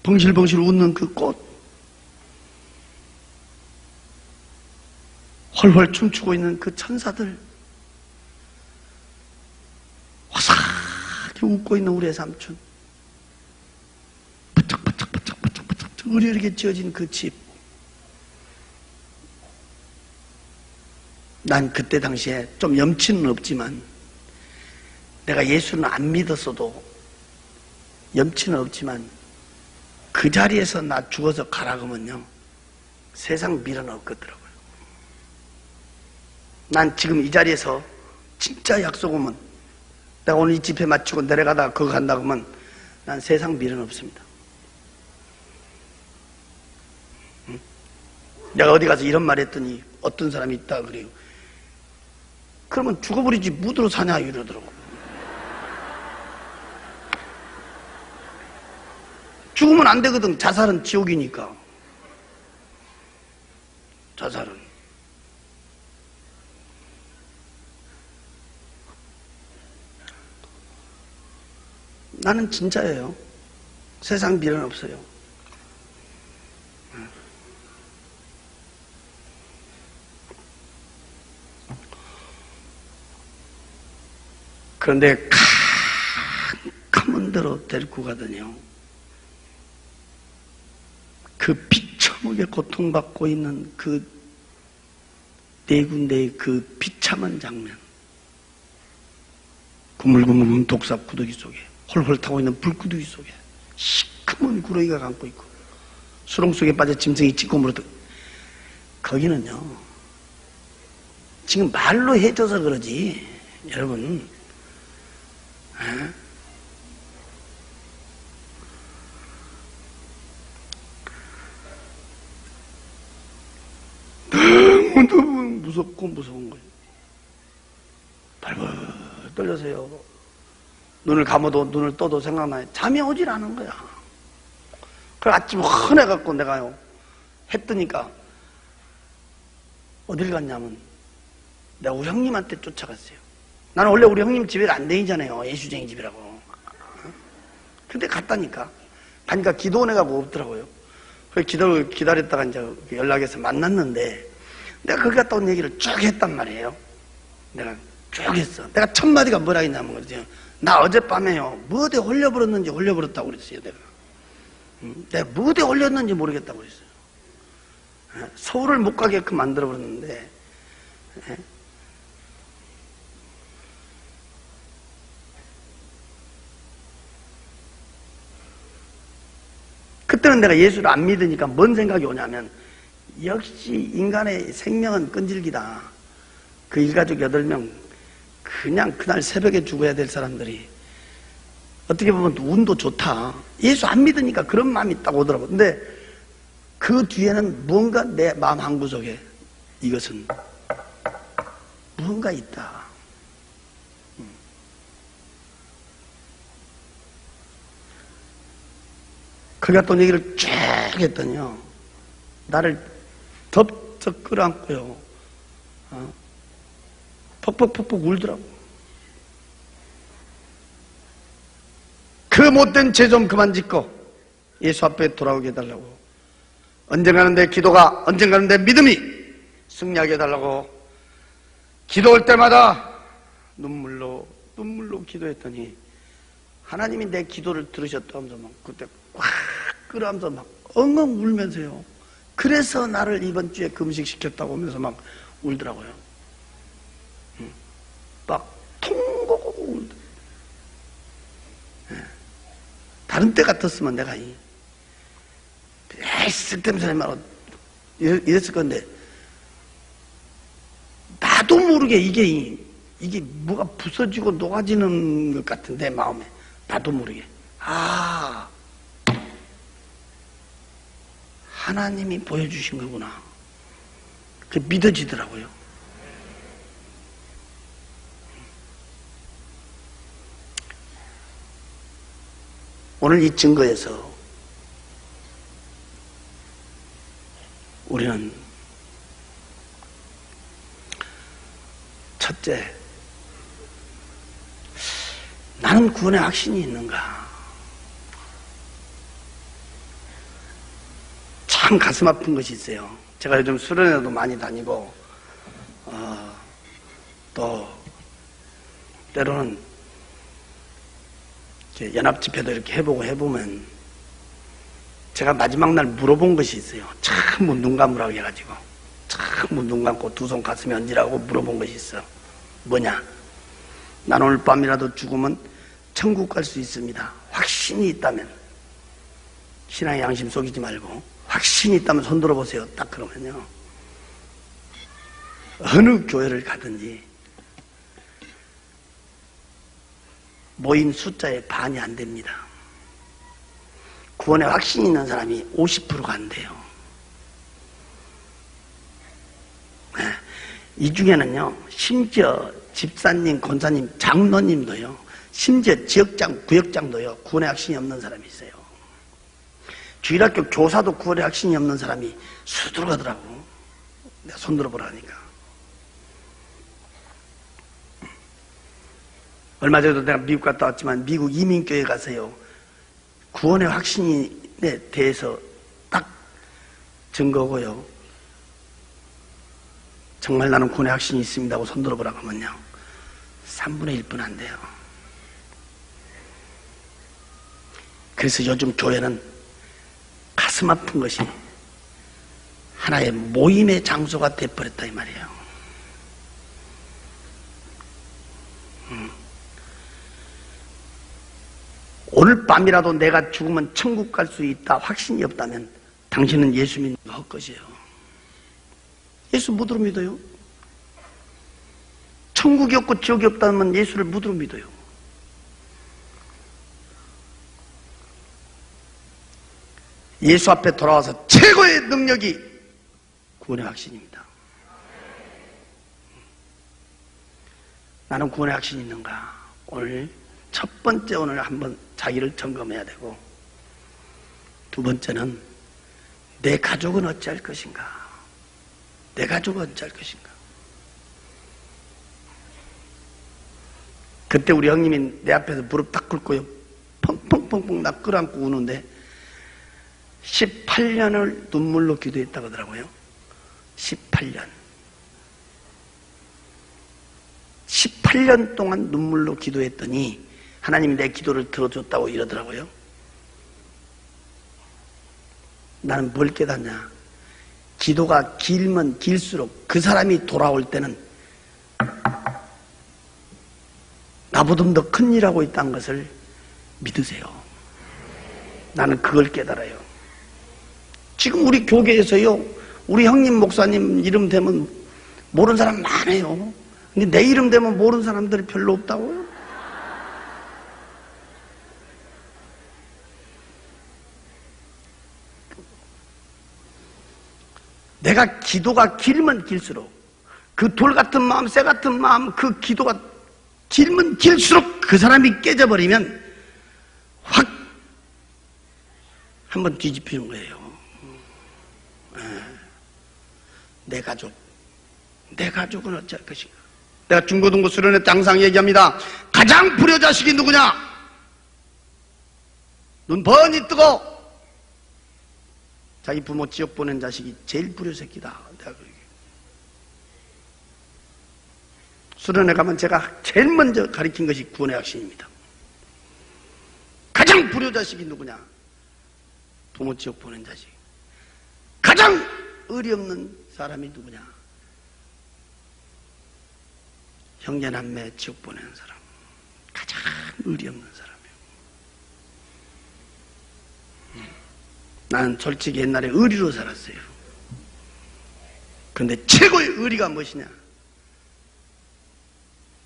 벙실벙실 웃는 그 꽃, 헐헐 춤추고 있는 그 천사들, 화사하게 웃고 있는 우리의 삼촌, 바짝바짝바짝바짝바짝 의리하게 지어진 그 집. 난 그때 당시에 좀 염치는 없지만, 내가 예수는 안 믿었어도 염치는 없지만, 그 자리에서 나 죽어서 가라 그러면요, 세상 미련 없겠더라고요. 난 지금 이 자리에서 진짜 약속 오면, 내가 오늘 이 집회 마치고 내려가다가 그거 간다 그러면 난 세상 미련 없습니다. 응? 내가 어디 가서 이런 말 했더니 어떤 사람이 있다 그래요. 그러면 죽어버리지 무드로 사냐 이러더라고. 죽으면 안 되거든. 자살은 지옥이니까. 자살은. 나는 진짜예요. 세상 미련 없어요. 그런데 캄캄한 데로 데리고 가더니요, 그 비참하게 고통받고 있는 그 네 군데의 그 비참한 장면, 구물구물 독사 구더기 속에 홀홀 타고 있는 불구더기 속에 시커먼 구렁이가 감고 있고 수렁 속에 빠져 짐승이 찢고 물어도, 거기는요 지금 말로 해줘서 그러지 여러분, 너무 무섭고 무서운 거예요. 발벌 떨려서요. 눈을 감아도 눈을 떠도 생각나요. 잠이 오질 않은 거야. 그래 아침 헌해갖고 내가요 했더니까 어딜 갔냐면 내가 우리 형님한테 쫓아갔어요. 나는 원래 우리 형님 집에 안 다니잖아요. 예수쟁이 집이라고. 근데 갔다니까. 가니까 기도원에 가고 없더라고요. 그래서 기다렸다가 이제 연락해서 만났는데 내가 거기 갔다 온 얘기를 쭉 했단 말이에요. 내가 쭉 했어. 내가 첫 마디가 뭐라 했냐면 그랬어요. 나 어젯밤에요. 뭐 어디 홀려버렸는지 홀려버렸다고 그랬어요. 내가 뭐 어디 홀렸는지 모르겠다고 그랬어요. 서울을 못 가게끔 만들어버렸는데 그때는 내가 예수를 안 믿으니까 뭔 생각이 오냐면 역시 인간의 생명은 끈질기다. 그 일가족 8명 그냥 그날 새벽에 죽어야 될 사람들이 어떻게 보면 운도 좋다. 예수 안 믿으니까 그런 마음이 딱 오더라고. 근데 그 뒤에는 뭔가 내 마음 한구석에 이것은 무언가 있다. 그가 또 얘기를 쭉 했더니요. 나를 덥석 끌어안고요. 퍽퍽퍽퍽 울더라고. 그 못된 죄 좀 그만 짓고 예수 앞에 돌아오게 해달라고. 언젠가는 내 기도가, 언젠가는 내 믿음이 승리하게 해달라고. 기도할 때마다 눈물로 기도했더니 하나님이 내 기도를 들으셨다면서 막 그때 꽉 끌어안면서 막 엉엉 울면서요. 그래서 나를 이번 주에 금식시켰다고 하면서 막 울더라고요. 막 통곡 울더라고요. 다른 때 같았으면 내가 쓸데없는 소리 말고 이랬을 건데 나도 모르게 이게 뭐가 부서지고 녹아지는 것 같은 내 마음에 나도 모르게 하나님이 보여주신 거구나. 그 믿어지더라고요. 오늘 이 증거에서 우리는 첫째, 나는 구원의 확신이 있는가? 참 가슴 아픈 것이 있어요. 제가 요즘 수련회도 많이 다니고 또 때로는 연합집회도 이렇게 해보면 제가 마지막 날 물어본 것이 있어요. 참 눈 감으라고 해가지고 참 눈 감고 두 손 가슴에 얹으라고 물어본 것이 있어. 뭐냐? 난 오늘 밤이라도 죽으면 천국 갈 수 있습니다. 확신이 있다면, 신앙의 양심 속이지 말고 확신이 있다면 손 들어보세요. 딱 그러면요, 어느 교회를 가든지 모인 숫자의 반이 안 됩니다. 구원에 확신이 있는 사람이 50%가 안 돼요. 이 중에는요, 심지어 집사님, 권사님, 장로님도요, 심지어 지역장, 구역장도요, 구원의 확신이 없는 사람이 있어요. 주일학교 교사도 구원의 확신이 없는 사람이 수두룩 하더라고. 내가 손 들어보라니까. 얼마 전에도 내가 미국 갔다 왔지만 미국 이민교회 가서요, 구원의 확신에 대해서 딱 증거고요, 정말 나는 구원의 확신이 있습니다 하고 손 들어보라고 하면요, 3분의 1분 안 돼요. 그래서 요즘 교회는 가슴 아픈 것이 하나의 모임의 장소가 돼버렸다 이 말이에요. 오늘 밤이라도 내가 죽으면 천국 갈 수 있다 확신이 없다면 당신은 예수 믿는 거 헛것이에요. 예수 무드로 믿어요? 천국이 없고 지옥이 없다면 예수를 무드로 믿어요. 예수 앞에 돌아와서 최고의 능력이 구원의 확신입니다. 나는 구원의 확신이 있는가? 오늘 첫 번째 오늘 한번 자기를 점검해야 되고, 두 번째는 내 가족은 어찌할 것인가? 내 가족은 어찌할 것인가? 그때 우리 형님이 내 앞에서 무릎 딱 꿇고요, 펑펑펑펑 나 끌어안고 우는데 18년을 눈물로 기도했다고 하더라고요. 18년. 18년 동안 눈물로 기도했더니 하나님이 내 기도를 들어줬다고 이러더라고요. 나는 뭘 깨닫냐? 기도가 길면 길수록 그 사람이 돌아올 때는 나보다 더 큰 일하고 있다는 것을 믿으세요. 나는 그걸 깨달아요. 지금 우리 교계에서요, 우리 형님 목사님 이름 되면 모르는 사람 많아요. 근데 내 이름 되면 모르는 사람들이 별로 없다고요. 내가 기도가 길면 길수록 그 돌 같은 마음, 쇠 같은 마음, 그 기도가 길면 길수록 그 사람이 깨져버리면 확 한번 뒤집히는 거예요. 내 가족은 어찌할 것인가? 내가 중고등부 수련회 때 항상 얘기합니다. 가장 불효자식이 누구냐? 눈 번이 뜨고 자기 부모 지옥 보낸 자식이 제일 불효새끼다. 내가 그러게. 수련회 가면 제가 제일 먼저 가르친 것이 구원의 확신입니다. 가장 불효자식이 누구냐? 부모 지옥 보낸 자식. 가장 의리 없는 사람이 누구냐? 형제남매 지옥 보내는 사람. 가장 의리 없는 사람이에요. 나는 솔직히 옛날에 의리로 살았어요. 그런데 최고의 의리가 무엇이냐?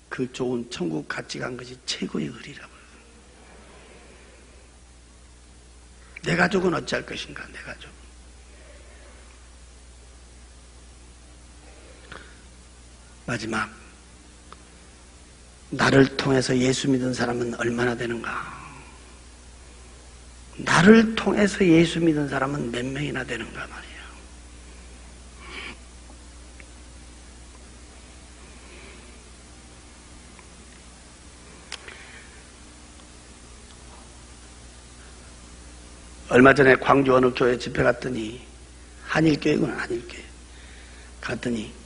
그 좋은 천국 같이 간 것이 최고의 의리라고요. 내 가족은 어찌할 것인가? 내 가족. 마지막, 나를 통해서 예수 믿은 사람은 얼마나 되는가? 나를 통해서 예수 믿은 사람은 몇 명이나 되는가 말이에요. 얼마 전에 광주 어느 교회 집회 갔더니, 한일교회구나, 한일교회. 갔더니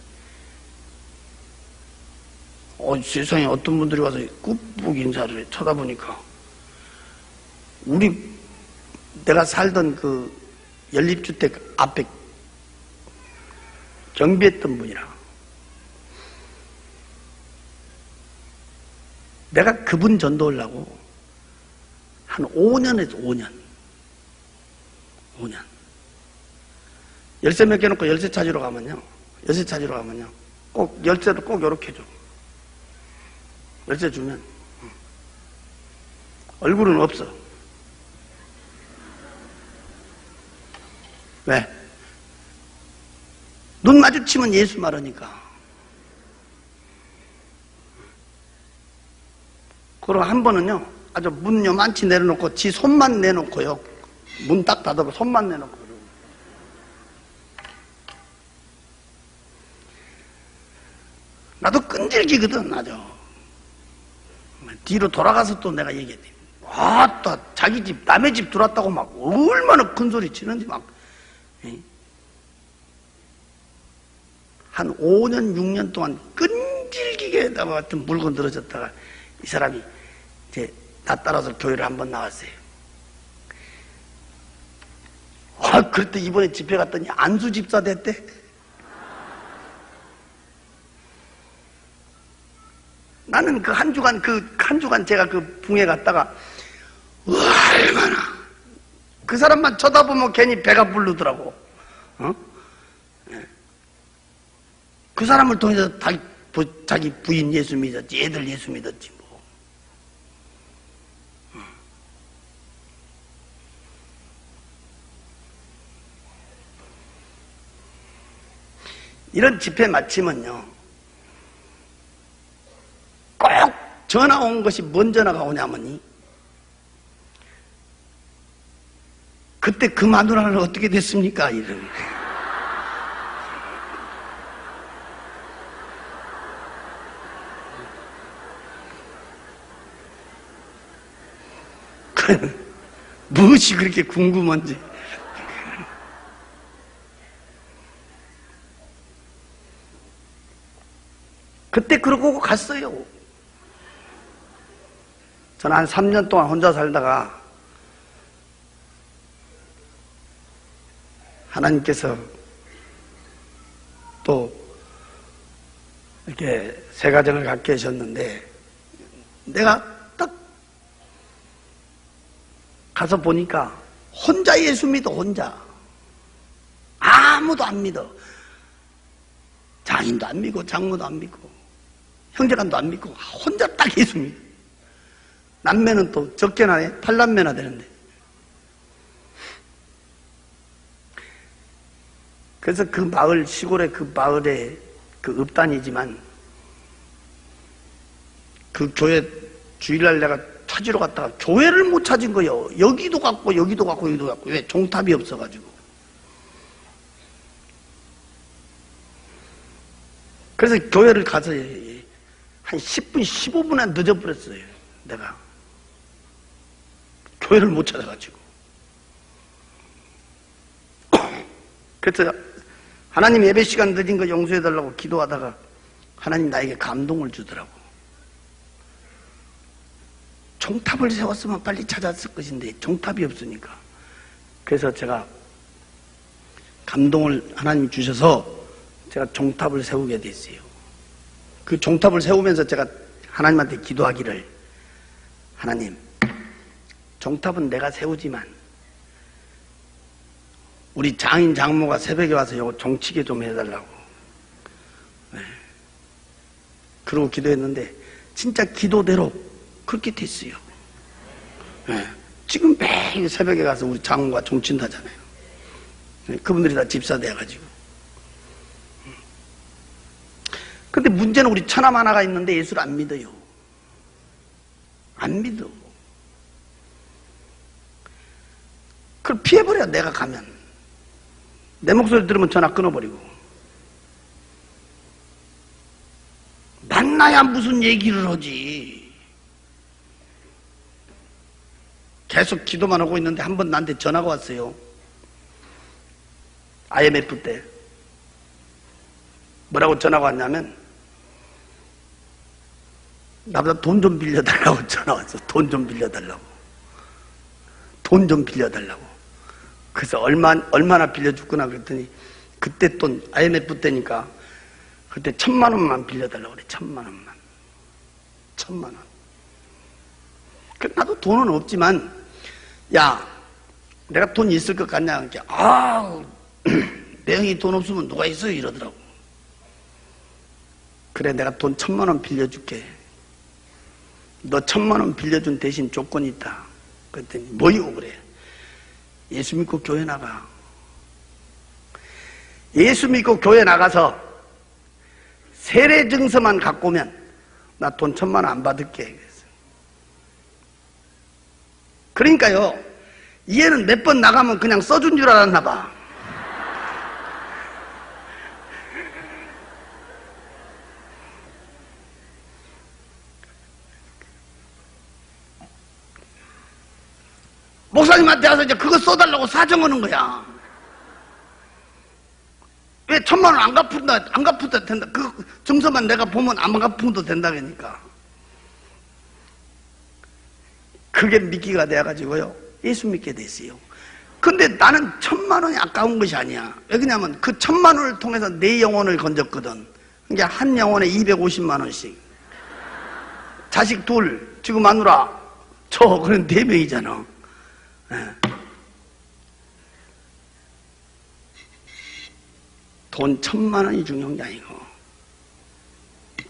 세상에 어떤 분들이 와서 꾹꾹 인사를 해. 쳐다보니까 내가 살던 그 연립주택 앞에 경비했던 분이라. 내가 그분 전도하려고 한 5년 했어. 5년. 열쇠 몇 개 놓고 열쇠 찾으러 가면요, 꼭 열쇠도 꼭 요렇게 줘. 열쇠 주면 얼굴은 없어. 왜? 눈 마주치면 예수 말하니까. 그리고 한 번은요, 아주 문 요만치 내려놓고 지 손만 내놓고요, 문 딱 닫아서 손만 내놓고. 나도 끈질기거든, 아주. 뒤로 돌아가서 또 내가 얘기했대. 또 자기 집, 남의 집 들어왔다고 막 얼마나 큰 소리 치는지 막. 한 5년, 6년 동안 끈질기게 같은 물건 들어졌다가 이 사람이 이제 나 따라서 교회를 한번 나왔어요. 그때 이번에 집회 갔더니 안수 집사 됐대. 나는 그 한 주간 제가 그 붕에 갔다가 얼마나 그 사람만 쳐다보면 괜히 배가 부르더라고. 그 사람을 통해서 자기 부인 예수 믿었지, 애들 예수 믿었지 뭐. 이런 집회 마치면요, 꼭 전화 온 것이 뭔 전화가 오냐면요, 그때 그 마누라는 어떻게 됐습니까? 이런. 무엇이 그렇게 궁금한지. 그때 그러고 갔어요. 저는 한 3년 동안 혼자 살다가 하나님께서 또 이렇게 새 가정을 갖게 하셨는데, 내가 딱 가서 보니까 혼자 예수 믿어. 혼자 아무도 안 믿어. 장인도 안 믿고 장모도 안 믿고 형제간도 안 믿고 혼자 딱 예수 믿어. 남매는 또 적게나 해. 8남매나 되는데. 그래서 그 마을, 시골의 그 마을에 그 읍단이지만 그 교회 주일날 내가 찾으러 갔다가 교회를 못 찾은 거예요. 여기도 갔고 여기도 갔고 여기도 갔고. 왜? 종탑이 없어가지고. 그래서 교회를 가서 한 10분 15분에 늦어버렸어요. 내가 교회를 못 찾아가지고. 그래서 하나님 예배 시간 늦은 거 용서해달라고 기도하다가 하나님 나에게 감동을 주더라고. 종탑을 세웠으면 빨리 찾았을 것인데 종탑이 없으니까. 그래서 제가 감동을 하나님 주셔서 제가 종탑을 세우게 됐어요. 그 종탑을 세우면서 제가 하나님한테 기도하기를, 하나님, 종탑은 내가 세우지만 우리 장인 장모가 새벽에 와서 이거 종치게 좀 해달라고. 네. 그러고 기도했는데 진짜 기도대로 그렇게 됐어요. 네. 지금 매일 새벽에 가서 우리 장모가 종친다잖아요. 네. 그분들이 다 집사 돼가지고. 근데 문제는 우리 처남 하나가 있는데 예수를 안 믿어요. 안 믿어. 그걸 피해버려. 내가 가면 내 목소리 들으면 전화 끊어버리고. 만나야 무슨 얘기를 하지. 계속 기도만 하고 있는데 한 번 나한테 전화가 왔어요. IMF 때 뭐라고 전화가 왔냐면 나보다 돈 좀 빌려달라고 전화 왔어. 돈 좀 빌려달라고. 돈 좀 빌려달라고. 그래서 얼마나 빌려줬구나 그랬더니, 그때 돈, IMF 때니까 그때 1,000만 원만 빌려달라고 그래. 1,000만 원만. 1,000만 원. 나도 돈은 없지만, 야, 내가 돈 있을 것 같냐? 그러니까, 내 형이 돈 없으면 누가 있어요? 이러더라고. 그래, 내가 돈 1,000만 원 빌려줄게. 너 1,000만 원 빌려준 대신 조건이 있다. 그랬더니 뭐요? 그래. 예수 믿고 교회 나가. 예수 믿고 교회 나가서 세례 증서만 갖고 오면 나 돈 1,000만 원 안 받을게. 그랬어요. 그러니까요, 얘는 몇 번 나가면 그냥 써준 줄 알았나 봐. 목사님한테 와서 이제 그거 써달라고 사정하는 거야. 왜 1,000만 원 안 갚아도 된다. 그 증서만 내가 보면 안 갚아도 된다니까. 그게 미끼가 돼가지고요, 예수 믿게 됐어요. 근데 나는 1,000만 원이 아까운 것이 아니야. 왜 그러냐면 그 1,000만 원을 통해서 내 영혼을 건졌거든. 그러니까 한 영혼에 250만 원씩. 자식 둘, 지금 마누라, 그런 4명이잖아. 돈 1,000만 원이 중요한 게 아니고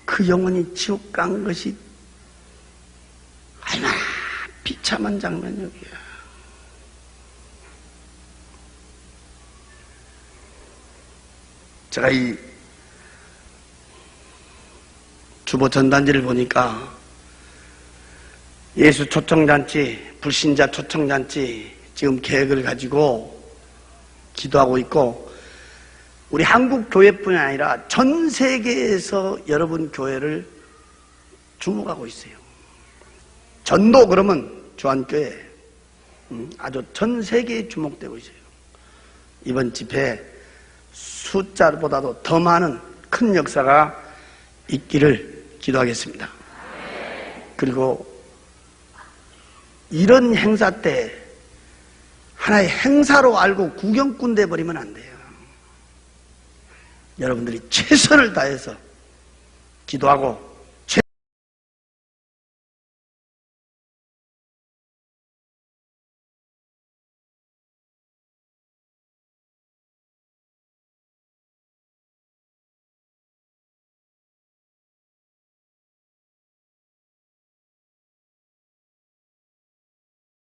그 영혼이 지옥 간 것이 얼마나 비참한 장면이야. 제가 이 주보 전단지를 보니까 예수 초청잔치, 불신자 초청잔치 지금 계획을 가지고 기도하고 있고, 우리 한국 교회뿐이 아니라 전 세계에서 여러분 교회를 주목하고 있어요. 전도 그러면 주한교회 아주 전 세계에 주목되고 있어요. 이번 집회 숫자보다도 더 많은 큰 역사가 있기를 기도하겠습니다. 그리고 이런 행사 때 하나의 행사로 알고 구경꾼 돼버리면 안 돼요. 여러분들이 최선을 다해서 기도하고